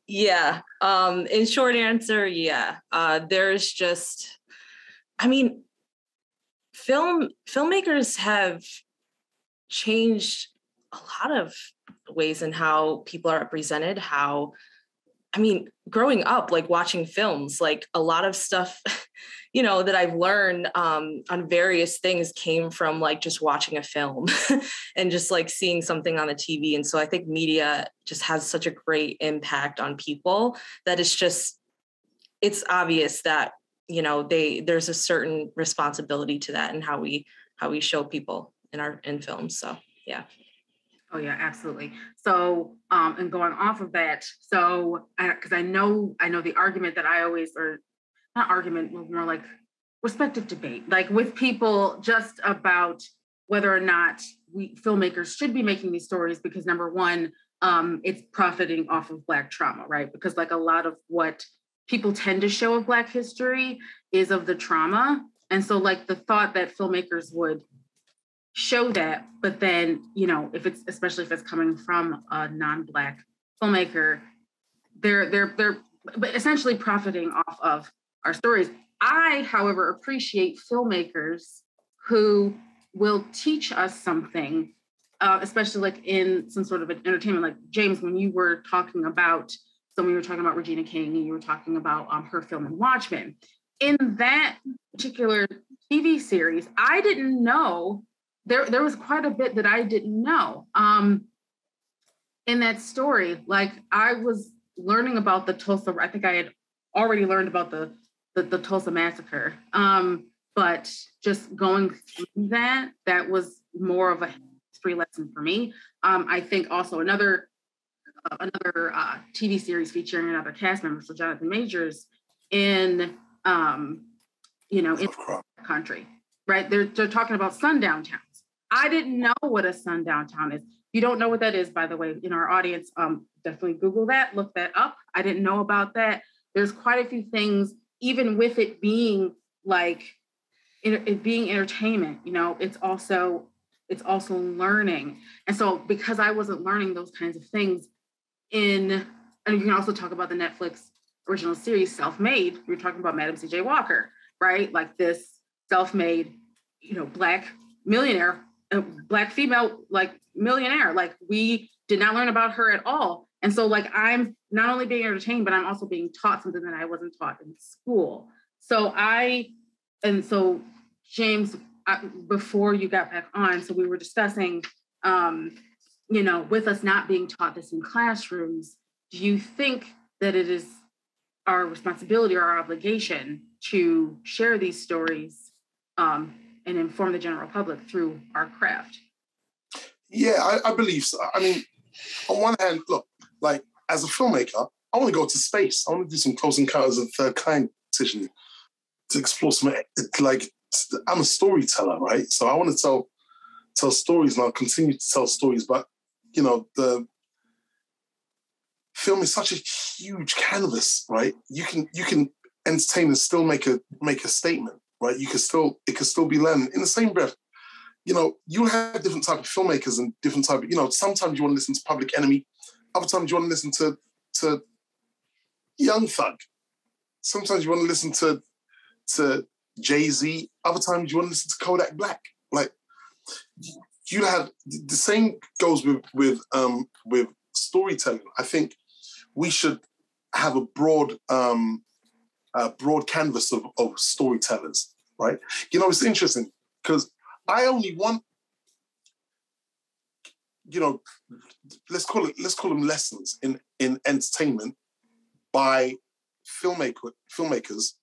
Yeah. In short answer, yeah. There's just, filmmakers have changed a lot of ways in how people are represented, growing up, like watching films, like a lot of stuff, that I've learned on various things came from like just watching a film and just like seeing something on the TV. And so I think media just has such a great impact on people that it's obvious that, there's a certain responsibility to that and how we show people in films. So, yeah. Oh yeah, absolutely. So, and going off of that, so, because I know the argument that I always, or not argument, more like respective debate, like with people just about whether or not filmmakers should be making these stories, because number one, it's profiting off of Black trauma, right? Because like a lot of what people tend to show of Black history is of the trauma. And so like the thought that filmmakers would show that, but then, especially if it's coming from a non-Black filmmaker, they're essentially profiting off of our stories. I, however, appreciate filmmakers who will teach us something, especially like in some sort of an entertainment, like Jeymes, when you were talking about Regina King and you were talking about her film in Watchmen. In that particular TV series, I didn't know, there was quite a bit that I didn't know in that story. Like I was learning about the Tulsa, I think I had already learned about the Tulsa massacre, but just going through that was more of a history lesson for me. I think also another TV series featuring another cast member, so Jonathan Majors, in in country, right? They're talking about sundown towns. I didn't know what a sundown town is. If you don't know what that is, by the way, in our audience, definitely Google that, look that up. I didn't know about that. There's quite a few things, even with it being like it being entertainment. It's also learning. And so because I wasn't learning those kinds of things and you can also talk about the Netflix original series, Self-Made. We were talking about Madam C.J. Walker, right? Like this self-made, Black millionaire, Black female, like millionaire. Like we did not learn about her at all. And so like, I'm not only being entertained, but I'm also being taught something that I wasn't taught in school. So Jeymes, before you got back on, so we were discussing, with us not being taught this in classrooms, do you think that it is our responsibility or our obligation to share these stories and inform the general public through our craft? Yeah, I believe so. I mean, on one hand, look, like as a filmmaker, I want to go to space. I want to do some Close Encounters of the Third Kind to explore some, like, I'm a storyteller, right? So I want to tell stories and I'll continue to tell stories, but the film is such a huge canvas, right? You can entertain and still make a statement, right? It could still be learned. In the same breath, you'll have different type of filmmakers and different type of, sometimes you want to listen to Public Enemy, other times you want to listen to Young Thug. Sometimes you want to listen to Jay-Z, other times you want to listen to Kodak Black. Like, you have the same goes with storytelling. I think we should have a broad canvas of storytellers, right? It's interesting because I only want, let's call them lessons in entertainment by filmmakers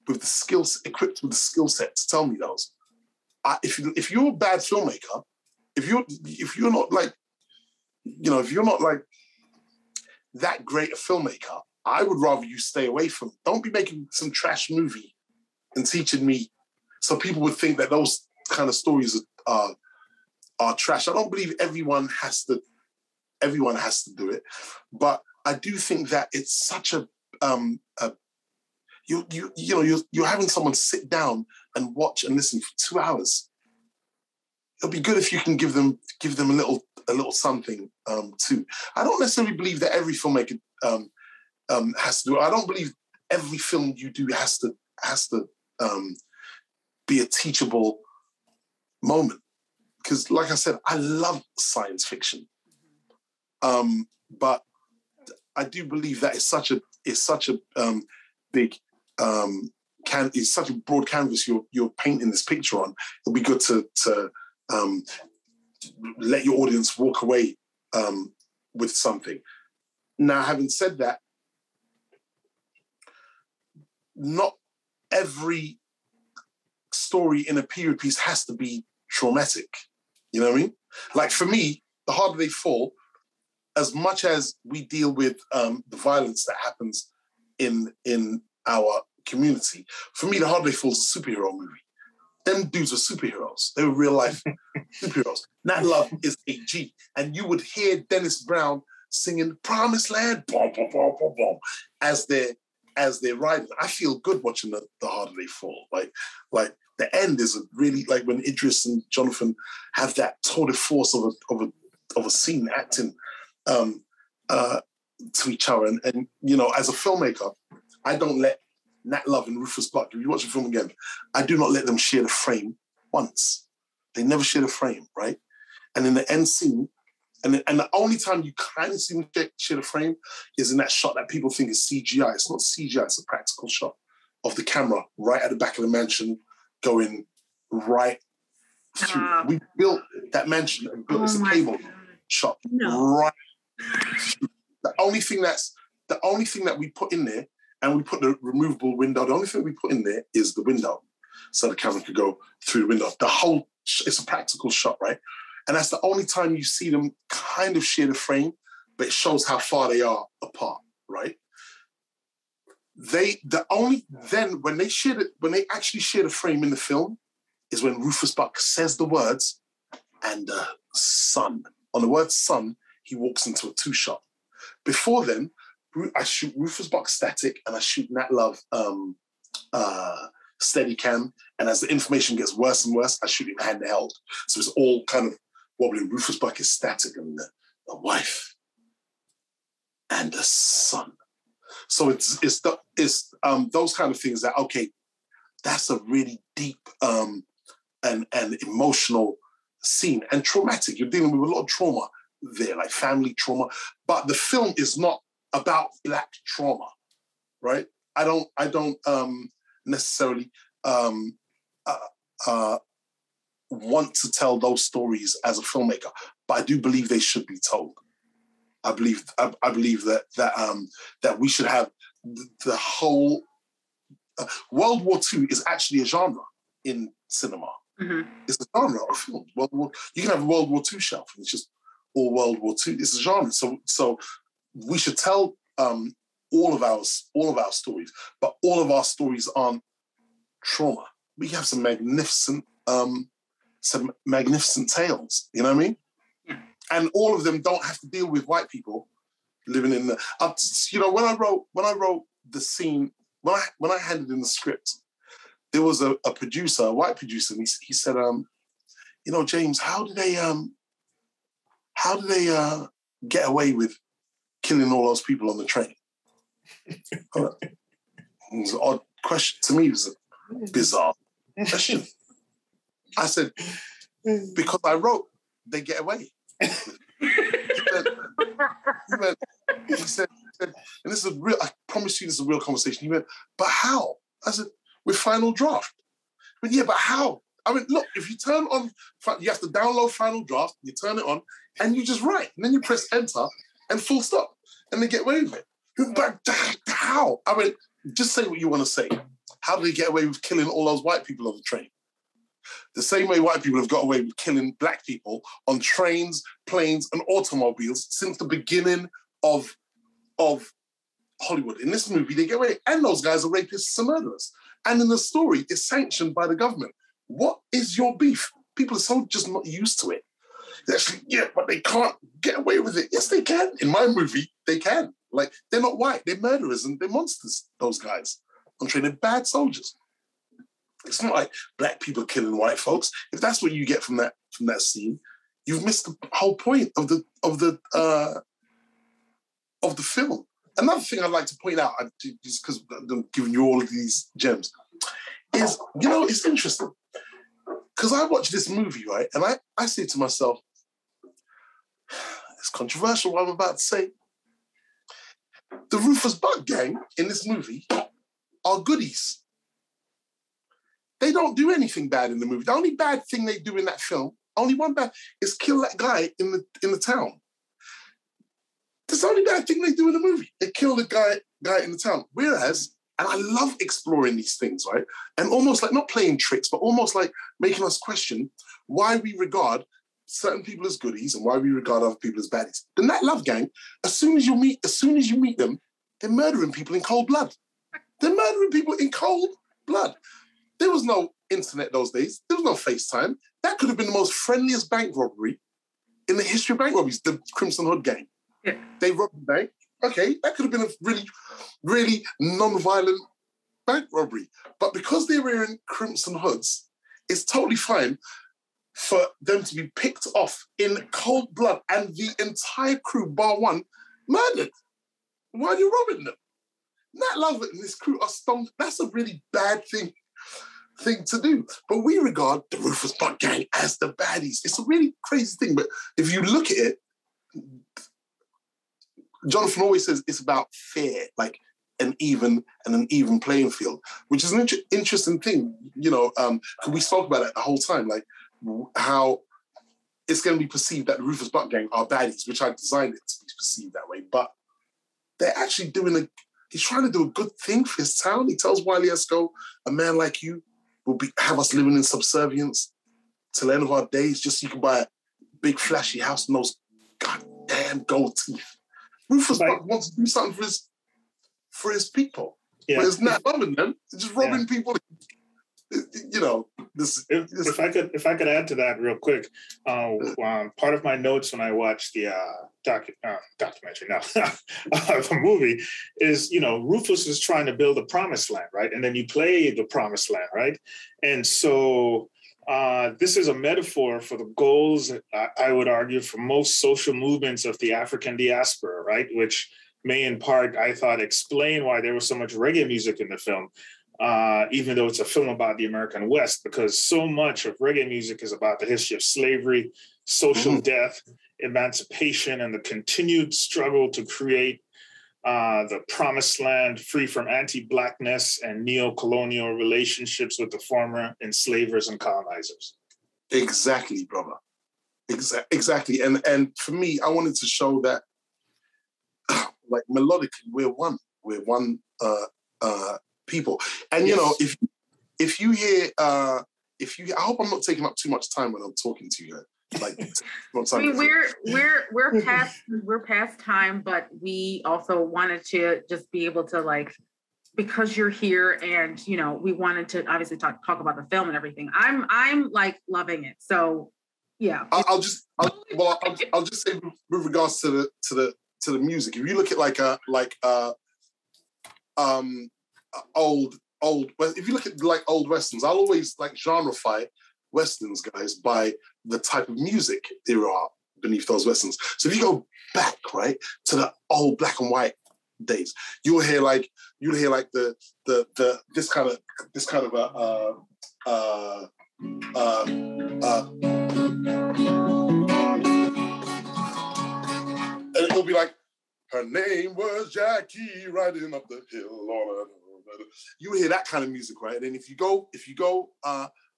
with the skills, equipped with the skill set to tell me those. If you're a bad filmmaker, if you're not like, if you're not like that great a filmmaker, I would rather you stay away from. Don't be making some trash movie and teaching me, so people would think that those kind of stories are trash. I don't believe everyone has to do it, but I do think that it's such a you're having someone sit down and watch and listen for 2 hours. It'll be good if you can give them a little something too. I don't necessarily believe that every filmmaker has to do it. I don't believe every film you do has to be a teachable moment. Because, like I said, I love science fiction, but I do believe that it's such a big it's such a broad canvas you're painting this picture on. It'll be good to let your audience walk away with something. Now, having said that, not every story in a period piece has to be traumatic. You know what I mean? Like for me, The Harder They Fall, as much as we deal with the violence that happens in our community, for me, The Harder They Fall is a superhero movie. Them dudes were superheroes. They were real life superheroes. Nat Love is a G. And you would hear Dennis Brown singing Promised Land, boom, boom, boom, boom, boom, as they're riding. I feel good watching the Harder They Fall. Like the end is really like when Idris and Jonathan have that tour de force of a scene acting to each other. And as a filmmaker, I don't let Nat Love and Rufus Buck, if you watch the film again, I do not let them share the frame once. They never share the frame, right? And in the end scene, and the only time you kind of see them share the frame is in that shot that people think is CGI. It's not CGI, it's a practical shot of the camera right at the back of the mansion going right through. We built that mansion and built a cable shot right through. The only thing that we put in there, and we put the removable window, the only thing we put in there is the window. So the camera could go through the window. It's a practical shot, right? And that's the only time you see them kind of share the frame, but it shows how far they are apart, right? When they actually share the frame in the film is when Rufus Buck says the words and son. On the word son, he walks into a 2-shot. Before then, I shoot Rufus Buck static and I shoot Nat Love steady cam. And as the information gets worse and worse, I shoot him handheld. So it's all kind of wobbling. Rufus Buck is static and a wife and a son. So it's those kind of things that, okay, that's a really deep and emotional scene and traumatic. You're dealing with a lot of trauma there, like family trauma. But the film is not about Black trauma, right? I don't necessarily want to tell those stories as a filmmaker, but I do believe they should be told. I believe that we should have the whole World War II is actually a genre in cinema. Mm-hmm. It's a genre of film. You can have a World War II shelf, and it's just all World War II. It's a genre. So we should tell all of our stories, but all of our stories aren't trauma. We have some magnificent tales. You know what I mean? Yeah. And all of them don't have to deal with white people living in the. When I wrote the scene, when I handed in the script, there was a producer, a white producer, and he said, Jeymes, how do they get away with killing all those people on the train? It was an odd question. To me, it was a bizarre question. I said, because I wrote, they get away. He said, and this is I promise you this is a real conversation. He went, but how? I said, with Final Draft. But yeah, but how? I mean, look, if you turn on, you have to download Final Draft, you turn it on, and you just write. And then you press enter and full stop. And they get away with it. But how? I mean, just say what you want to say. How did they get away with killing all those white people on the train? The same way white people have got away with killing black people on trains, planes, and automobiles since the beginning of Hollywood. In this movie, they get away, and those guys are rapists and murderers. And in the story, it's sanctioned by the government. What is your beef? People are so just not used to it. They're actually, yeah, but they can't get away with it. Yes, they can. In my movie, they can. Like, they're not white. They're murderers and they're monsters, those guys. I'm training bad soldiers. It's not like black people killing white folks. If that's what you get from that scene, you've missed the whole point of the film. Another thing I'd like to point out, just because I'm giving you all of these gems, is, it's interesting. Because I watched this movie, right? And I say to myself, it's controversial what I'm about to say. The Rufus Buck gang in this movie are goodies. They don't do anything bad in the movie. The only bad thing they do in that film, only one bad, is kill that guy in the town. That's the only bad thing they do in the movie. They kill the guy in the town. Whereas, and I love exploring these things, right? And almost like, not playing tricks, but almost like making us question why we regard certain people as goodies and why we regard other people as baddies. The Nat Love gang, as soon as you meet them, they're murdering people in cold blood. They're murdering people in cold blood. There was no internet those days. There was no FaceTime. That could have been the most friendliest bank robbery in the history of bank robberies, the Crimson Hood gang. Yeah. They robbed the bank. Okay, that could have been a really, really non-violent bank robbery. But because they were in Crimson Hoods, it's totally fine for them to be picked off in cold blood and the entire crew, bar one, murdered. Why are you robbing them? Nat Love and this crew are stoned. That's a really bad thing to do. But we regard the Rufus Buck gang as the baddies. It's a really crazy thing. But if you look at it, Jonathan always says it's about fair, like an even playing field, which is an interesting thing. We spoke about it the whole time, like how it's going to be perceived that the Rufus Buck gang are baddies, which I designed it to be perceived that way. But they're actually he's trying to do a good thing for his town. He tells Wiley Esco, a man like you will have us living in subservience till the end of our days, just so you can buy a big flashy house and those goddamn gold teeth. Rufus Buck wants to do something for his people. Yeah. But it's not loving them. It's just robbing people. If I could add to that real quick, part of my notes when I watched the documentary, the movie, is Rufus is trying to build a promised land, right? And then you play the promised land, right? And so this is a metaphor for the goals, I would argue, for most social movements of the African diaspora, right? Which may in part, I thought, explain why there was so much reggae music in the film. Even though it's a film about the American West, because so much of reggae music is about the history of slavery, social death, emancipation, and the continued struggle to create the promised land free from anti-Blackness and neo-colonial relationships with the former enslavers and colonizers. Exactly, brother. Exactly. And for me, I wanted to show that, like, melodically, we're one. We're one people. And yes. if you hear I hope I'm not taking up too much time when I'm talking to you. Like, I mean, we're past time, but we also wanted to just be able to, like, because you're here and we wanted to obviously talk about the film and everything. I'm like loving it. So yeah. I'll just say with regards to the music. If you look at if you look at like old westerns, I'll always like genreify westerns, guys, by the type of music there are beneath those westerns. So if you go back, right, to the old black and white days, you'll hear the this kind of and it'll be like, her name was Jackie riding up the hill. You hear that kind of music, right? And then if you go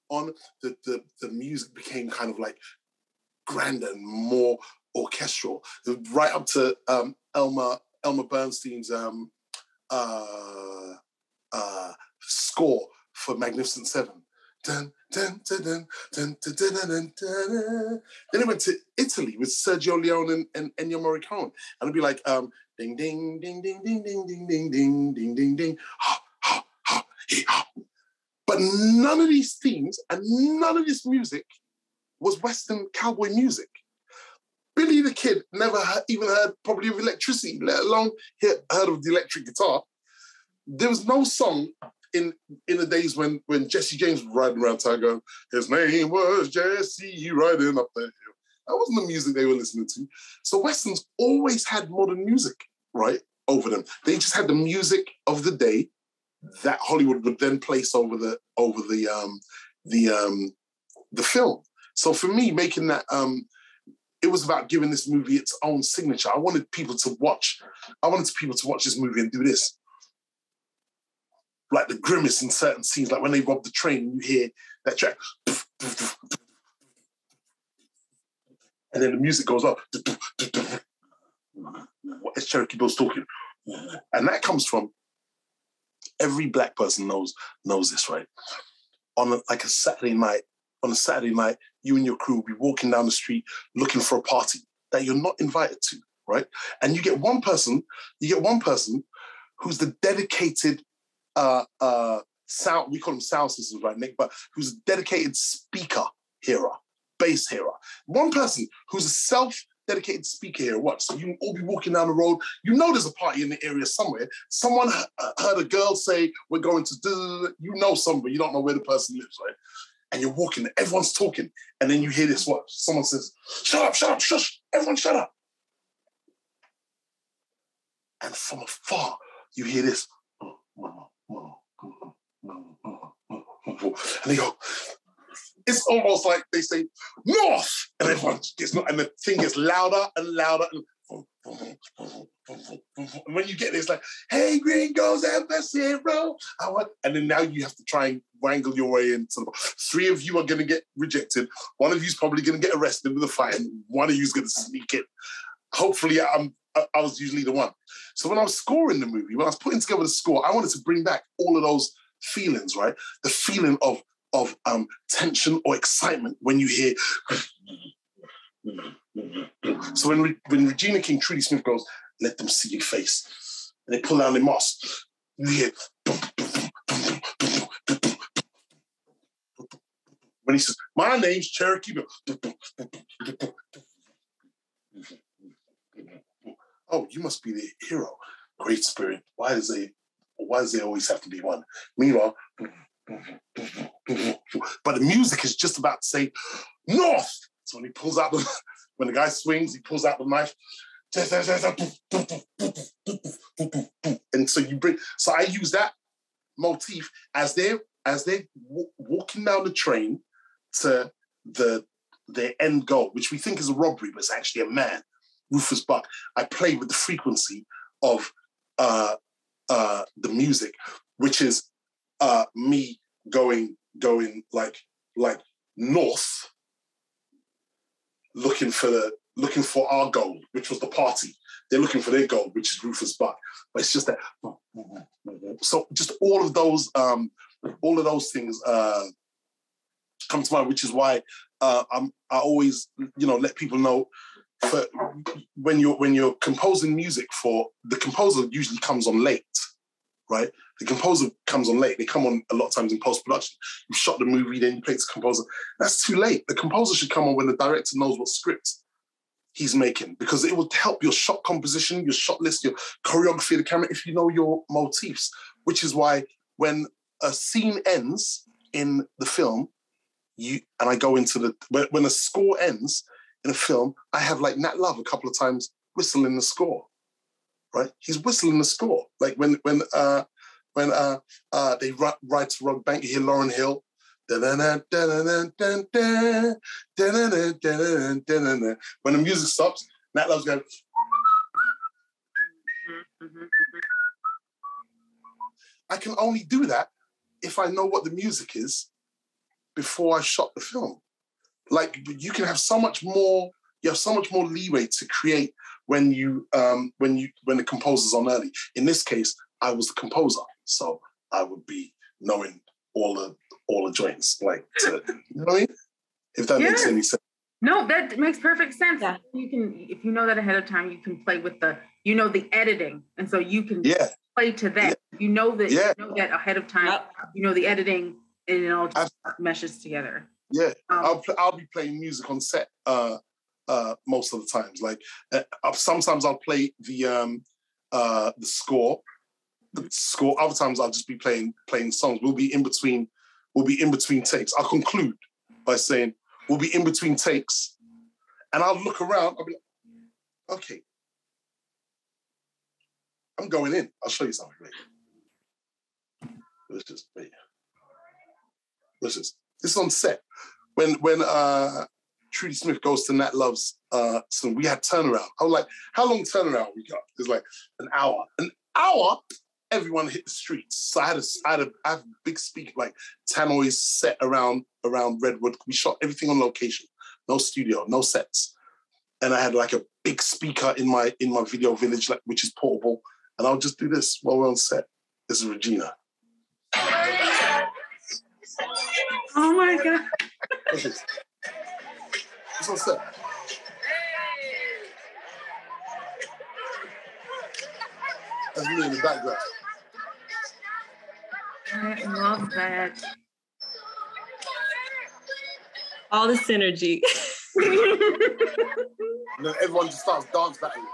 on, the music became kind of like grander and more orchestral, right up to Elmer Elmer Bernstein's score for Magnificent Seven. Dun, dun, dun, dun, dun, dun, dun, dun, dun, dun. Then it went to Italy with Sergio Leone and Ennio Morricone. And it'd be like, ding, ding, ding, ding, ding, ding, ding, ding, ding, ding, ding, ding, ha, ha, ha, he, ha. But none of these themes and none of this music was Western cowboy music. Billy the Kid never even heard probably of electricity, let alone heard of the electric guitar. There was no song in the days when Jesse James was riding around town going, his name was Jesse riding up the hill. That wasn't the music they were listening to. So Westerns always had modern music, right, over them. They just had the music of the day that Hollywood would then place over the film. So for me, making that, it was about giving this movie its own signature. I wanted people to watch this movie and do this. Like the grimace in certain scenes, like when they rob the train, you hear that track, and then the music goes up. What is Cherokee Bill's talking? And that comes from, every Black person knows this, right? On a Saturday night, you and your crew will be walking down the street looking for a party that you're not invited to, right? And you get one person who's the dedicated sound, we call them sound systems, right, Nick? But who's a dedicated speaker hearer, bass hearer. One person who's a self-dedicated speaker hearer. What? So you can all be walking down the road. You know there's a party in the area somewhere. Someone heard a girl say, we're going to do, you know somebody, you don't know where the person lives, right? And you're walking, everyone's talking. And then you hear this, what? Someone says, shut up, shush, everyone shut up. And from afar, you hear this. And they go, it's almost like they say, north! And everyone gets, and the thing gets louder and louder. And when you get this, like, hey, gringos, have this hero. And then now you have to try and wangle your way in. So 3 of you are going to get rejected. 1 of you's probably going to get arrested with a fight, and 1 of you's going to sneak in. Hopefully, I was usually the one. So when I was scoring the movie, when I was putting together the score, I wanted to bring back all of those feelings, right? The feeling of tension or excitement when you hear. So when Regina King, Trudy Smith goes, let them see your face. And they pull down the mask. You hear. When he says, my name's Cherokee Bill. Oh, you must be the hero. Great spirit. Why does there always have to be one? Meanwhile, but the music is just about to say, north. So when he pulls out when the guy swings, he pulls out the knife. And so I use that motif as they're walking down the train to their end goal, which we think is a robbery, but it's actually a man. Rufus Buck, I play with the frequency of the music, which is me going like north, looking for our goal, which was the party. They're looking for their goal, which is Rufus Buck. But it's just that. So just all of those things come to mind, which is why I always let people know. For when you're composing music the composer usually comes on late, right? The composer comes on late. They come on a lot of times in post-production. You shot the movie, then you play the composer. That's too late. The composer should come on when the director knows what script he's making, because it will help your shot composition, your shot list, your choreography of the camera, if you know your motifs, which is why when a scene ends in the film, when a score ends, in a film, I have like Nat Love a couple of times whistling the score, right? He's whistling the score. Like when they ride to Rock Bank, you hear Lauryn Hill. When the music stops, Nat Love's going. I can only do that if I know what the music is before I shot the film. Like you have so much more leeway to create when the composer's on early. In this case, I was the composer, so I would be knowing all the joints, like, you know what I mean? If that makes any sense. No, that makes perfect sense. Yeah. You can, if you know that ahead of time, you can play with the editing, and so you can play to that. Yeah. You know that ahead of time. Yep. You know the editing, and it all just meshes together. Yeah, I'll be playing music on set most of the times. Like sometimes I'll play the score. Other times I'll just be playing songs. We'll be in between takes. I'll conclude by saying we'll be in between takes, and I'll look around. I'll be like, okay, I'm going in. I'll show you something later. Let's just wait. This is on set. When Trudy Smith goes to Nat Love's, so we had turnaround. I was like, how long turnaround we got? It was like an hour. An hour? Everyone hit the streets. So I had a big speaker, like tannoys set around Redwood. We shot everything on location. No studio, no sets. And I had like a big speaker in my video village, like, which is portable. And I'll just do this while we're on set. This is Regina. Oh my God. What's this? It's on set. That's me in the background. I love that. All the synergy. And then everyone just starts dance battling.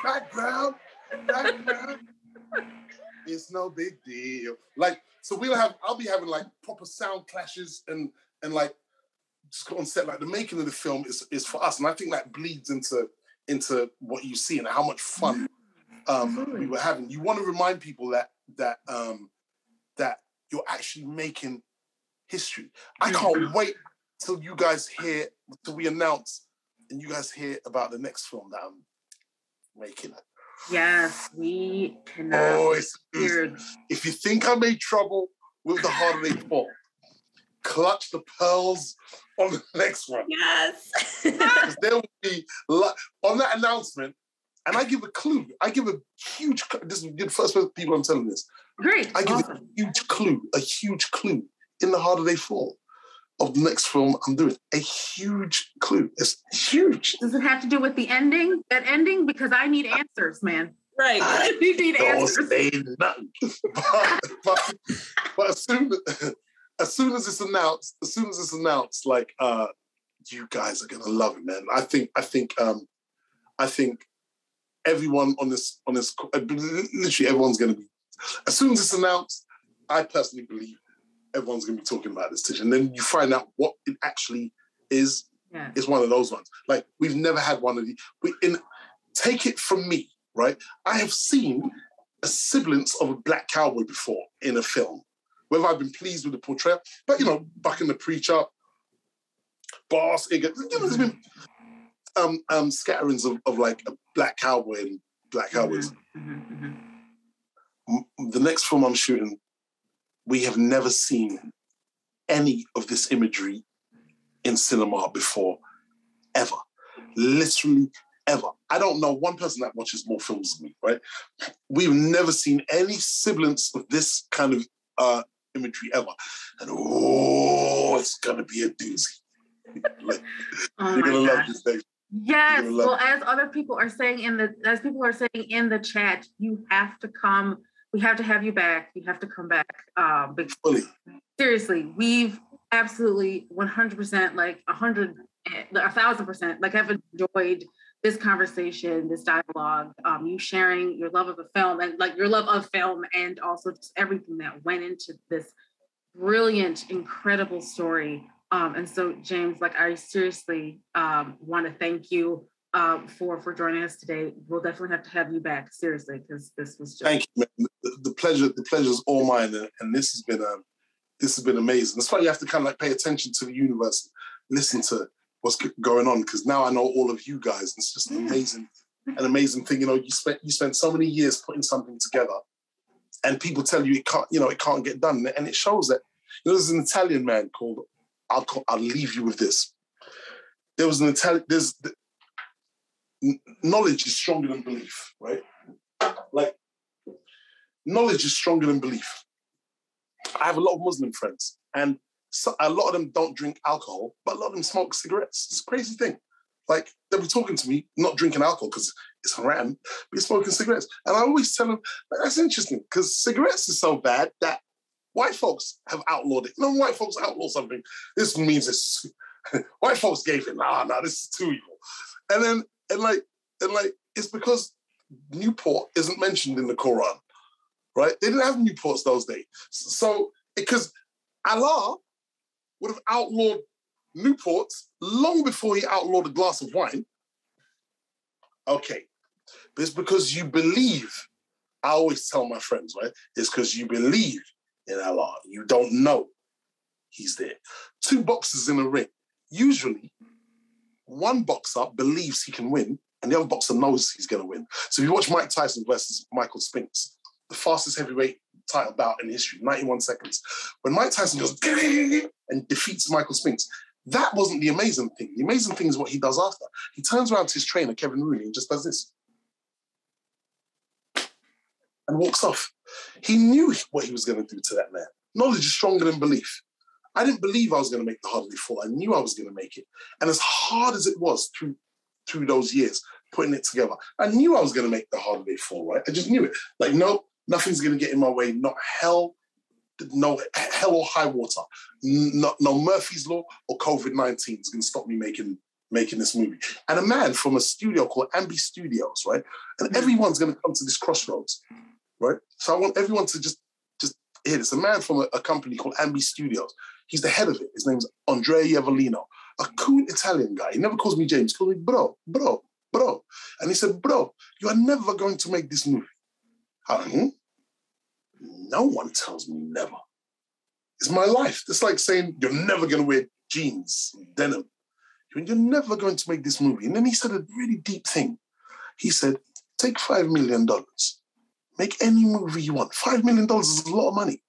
Background. It's no big deal. Like, so I'll be having like proper sound clashes and like just on set. Like the making of the film is for us, and I think that bleeds into what you see and how much fun we were having. You want to remind people that you're actually making history. I can't wait till we announce and you guys hear about the next film that I'm making. Yes, we cannot. Oh, it's if you think I made trouble with The Harder They Fall, clutch the pearls on the next one. Yes. Because there will be, on that announcement, and I give a clue. I give a huge, this is the first people I'm telling this. Great. I give a huge clue in The Harder They Fall of the next film I'm doing. A huge clue. It's huge. Does it have to do with the ending? That ending? Because I need answers, man. Right. You need answers. Don't say nothing. But as soon as it's announced, like you guys are gonna love it, man. I think everyone on this literally everyone's gonna be. As soon as it's announced, I personally believe everyone's gonna be talking about this Tish. And then you find out what it actually is. Yeah. It's one of those ones. Like, we've never had one of these. Take it from me, right? I have seen a semblance of a black cowboy before in a film. Whether I've been pleased with the portrayal, but Bucking the Preacher, Boss, there's been scatterings of like a black cowboy and black cowboys. The next film I'm shooting, we have never seen any of this imagery in cinema before, ever. Literally ever. I don't know one person that watches more films than me, right? We've never seen any semblance of this kind of imagery ever. And it's gonna be a doozy. Like, you're gonna love this thing. Yes. Well, as people are saying in the chat, you have to come. We have to have you back. You have to come back. Fully. Seriously, we've absolutely 100%, like 1,000%, like have enjoyed this conversation, this dialogue, you sharing your love of the film and like your love of film and also just everything that went into this brilliant, incredible story. And so, Jeymes, like I seriously want to thank you for joining us today. We'll definitely have to have you back, seriously, because this was just... Thank you, man. The pleasure's all mine, and this has been amazing. That's why you have to kind of like pay attention to the universe, listen to what's going on, because now I know all of you guys. It's just an amazing thing. You spent so many years putting something together, and people tell you it can't get done. And it shows that, there's an Italian man called, I'll leave you with this. There was an Italian, knowledge is stronger than belief, right? Like, knowledge is stronger than belief. I have a lot of Muslim friends, and a lot of them don't drink alcohol, but a lot of them smoke cigarettes. It's a crazy thing. Like, they'll be talking to me, not drinking alcohol because it's haram, but smoking cigarettes. And I always tell them, that's interesting, because cigarettes is so bad that white folks have outlawed it. When white folks outlaw something, this means it's white folks gave it. Nah, this is too evil. And it's because Newport isn't mentioned in the Quran, right? They didn't have Newports those days. So, because Allah would have outlawed Newports long before he outlawed a glass of wine. Okay, but it's because you believe. I always tell my friends, right? It's because you believe in Allah. You don't know he's there. 2 boxers in a ring. Usually, one boxer believes he can win, and the other boxer knows he's going to win. So if you watch Mike Tyson versus Michael Spinks, the fastest heavyweight title bout in history, 91 seconds. When Mike Tyson goes and defeats Michael Spinks, that wasn't the amazing thing. The amazing thing is what he does after. He turns around to his trainer, Kevin Rooney, and just does this. And walks off. He knew what he was going to do to that man. Knowledge is stronger than belief. I didn't believe I was going to make the hardly fall. I knew I was going to make it. And as hard as it was through those years, putting it together, I knew I was going to make the hardly fall, right? I just knew it. Like, no, nothing's going to get in my way. Not hell, no hell or high water. No Murphy's Law or COVID-19 is going to stop me making this movie. And a man from a studio called Ambi Studios, right? And everyone's going to come to this crossroads, right? So I want everyone to just hear this. A man from a company called Ambi Studios. He's the head of it. His name's Andrea Iavolino, a cool Italian guy. He never calls me Jeymes. He calls me bro. And he said, bro, you are never going to make this movie. No one tells me never. It's my life. It's like saying you're never going to wear jeans, denim. You're never going to make this movie. And then he said a really deep thing. He said, take $5 million. Make any movie you want. $5 million is a lot of money.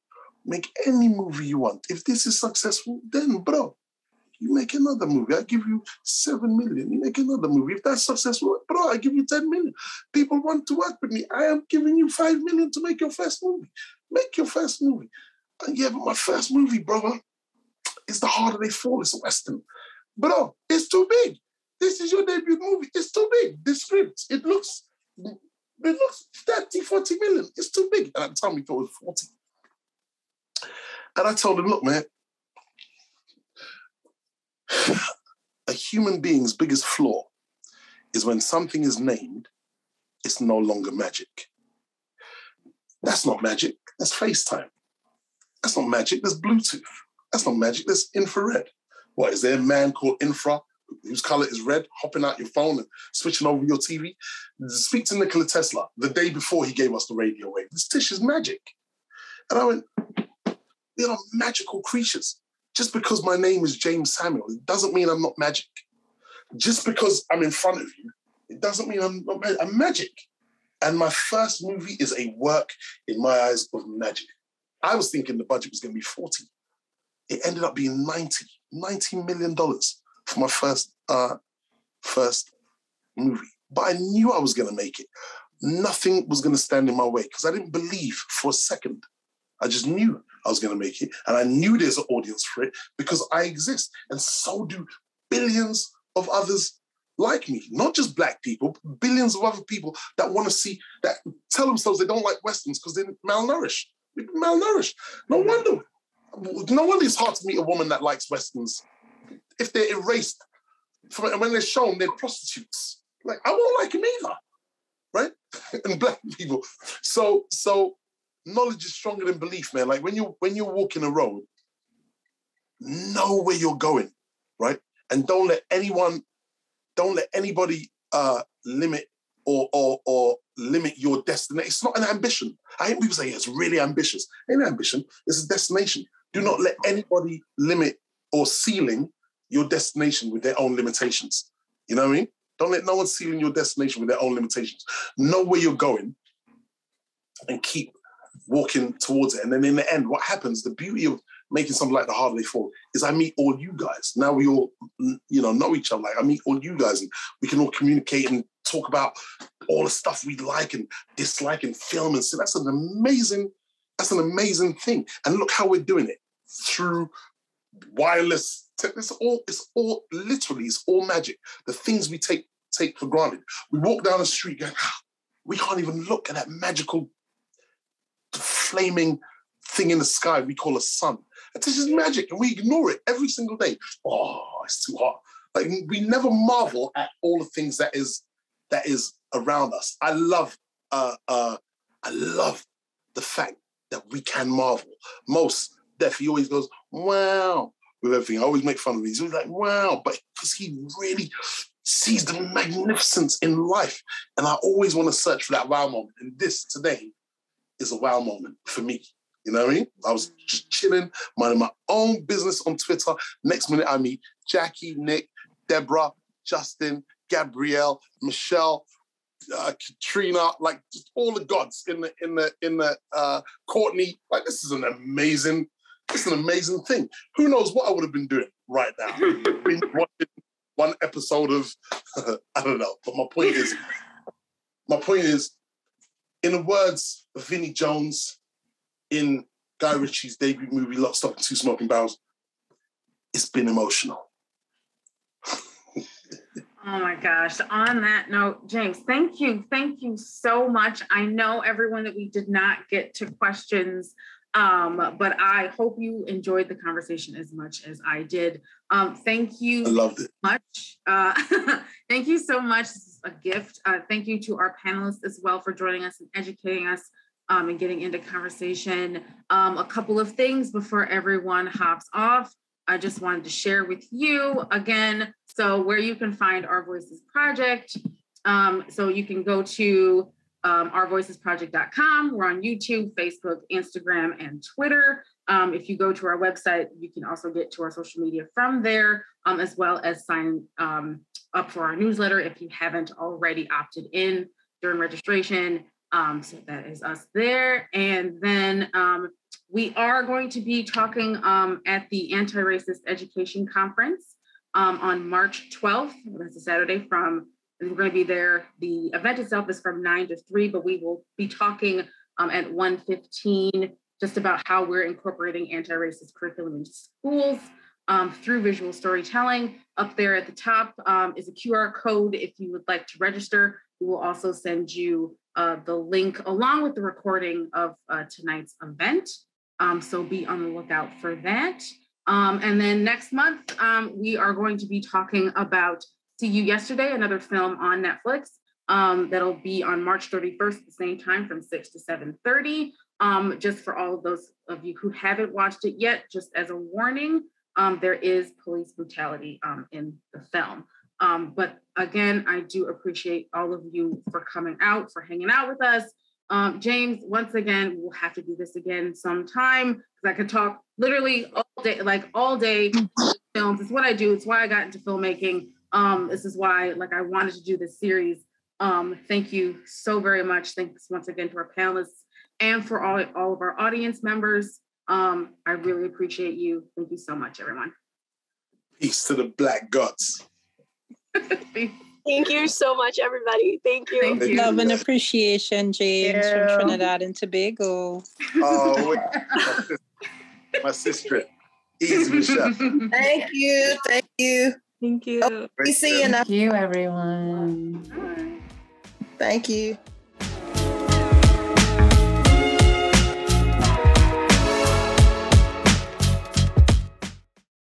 Make any movie you want. If this is successful, then, bro, you make another movie. I give you $7 million. You make another movie. If that's successful, bro, I give you $10 million. People want to work with me. I am giving you $5 million to make your first movie. Make your first movie. And yeah, but my first movie, brother, is The Harder They Fall. It's a Western. Bro, it's too big. This is your debut movie. It's too big. The script, it looks 30, 40 million. It's too big. And at the time, we thought it was 40. And I told him, look, man, a human being's biggest flaw is when something is named, it's no longer magic. That's not magic. That's FaceTime. That's not magic. That's Bluetooth. That's not magic. That's infrared. What, is there a man called Infra whose color is red, hopping out your phone and switching over your TV? Speak to Nikola Tesla the day before he gave us the radio wave. This dish is magic. And I went, we are magical creatures. Just because my name is Jeymes Samuel, it doesn't mean I'm not magic. Just because I'm in front of you, it doesn't mean I'm not magic. I'm magic. And my first movie is a work, in my eyes, of magic. I was thinking the budget was going to be 40. It ended up being $90 million for my first movie. But I knew I was going to make it. Nothing was going to stand in my way because I didn't believe for a second. I just knew I was going to make it. And I knew there's an audience for it because I exist. And so do billions of others like me. Not just Black people, but billions of other people that want to see, that tell themselves they don't like Westerns because they're malnourished. We're malnourished. No wonder it's hard to meet a woman that likes Westerns if they're erased from it. And when they're shown, they're prostitutes. Like, I won't like them either, right? And Black people. So knowledge is stronger than belief, man. Like when you're walking a road, know where you're going, right? And don't let anybody limit or limit your destination. It's not an ambition. I hate people say it's really ambitious. It ain't ambition. It's a destination. Do not let anybody limit or ceiling your destination with their own limitations. You know what I mean? Don't let no one ceiling your destination with their own limitations. Know where you're going and keep walking towards it. And then in the end, what happens, the beauty of making something like The Harder They Fall is I meet all you guys. Now we all, know each other. Like I meet all you guys and we can all communicate and talk about all the stuff we like and dislike in film and so that's an amazing thing. And look how we're doing it through wireless. It's all magic. The things we take for granted. We walk down the street going, we can't even look at that magical flaming thing in the sky we call a sun. And this is magic and we ignore it every single day. Oh, it's too hot. Like we never marvel at all the things that is around us. I love the fact that we can marvel. Most Def, he always goes, wow, with everything. I always make fun of him. He's always like, wow, but because he really sees the magnificence in life. And I always want to search for that wow moment. And this today is a wow moment for me. You know what I mean? I was just chilling, minding my own business on Twitter. Next minute, I meet Jackie, Nick, Deborah, Justin, Gabrielle, Michelle, Katrina, like just all the gods in the Courtney. Like this is an amazing thing. Who knows what I would have been doing right now? Been watching one episode of I don't know. But my point is, in the words of Vinnie Jones in Guy Ritchie's debut movie Lock, Stock and Two Smoking Barrels, it's been emotional. Oh my gosh. On that note, Jeymes, thank you. Thank you so much. I know everyone that we did not get to questions, but I hope you enjoyed the conversation as much as I did. Thank you. I loved it. Much. Thank you so much. This is a gift. Thank you to our panelists as well for joining us and educating us and getting into conversation. A couple of things before everyone hops off. I just wanted to share with you again, so where you can find Our Voices Project. So you can go to ourvoicesproject.com. We're on YouTube, Facebook, Instagram, and Twitter. If you go to our website, you can also get to our social media from there, as well as sign up for our newsletter if you haven't already opted in during registration. So that is us there. And then we are going to be talking at the Anti-Racist Education Conference on March 12th. That's a Saturday we're going to be there. The event itself is from 9 to 3, but we will be talking at 1:15 just about how we're incorporating anti-racist curriculum in schools through visual storytelling. Up there at the top is a QR code if you would like to register. We will also send you the link along with the recording of tonight's event. So be on the lookout for that. And then next month, we are going to be talking about See You Yesterday, another film on Netflix. That'll be on March 31st at the same time from 6 to 7:30. Just for all of those of you who haven't watched it yet, just as a warning, there is police brutality in the film. But again, I do appreciate all of you for coming out, for hanging out with us. Jeymes, once again, we'll have to do this again sometime because I could talk literally all day films. It's what I do. It's why I got into filmmaking. This is why I wanted to do this series. Thank you so very much. Thanks once again to our panelists and for all of our audience members. I really appreciate you. Thank you so much, everyone. Peace to the Black Gods. Thank you so much, everybody. Thank you. Thank you. Love and appreciation, Jeymes, from Trinidad and Tobago. Oh, wait. My sister. Easy, Michelle. Thank you. Thank you. Thank you. We see you now. Thank you, everyone. Thank you.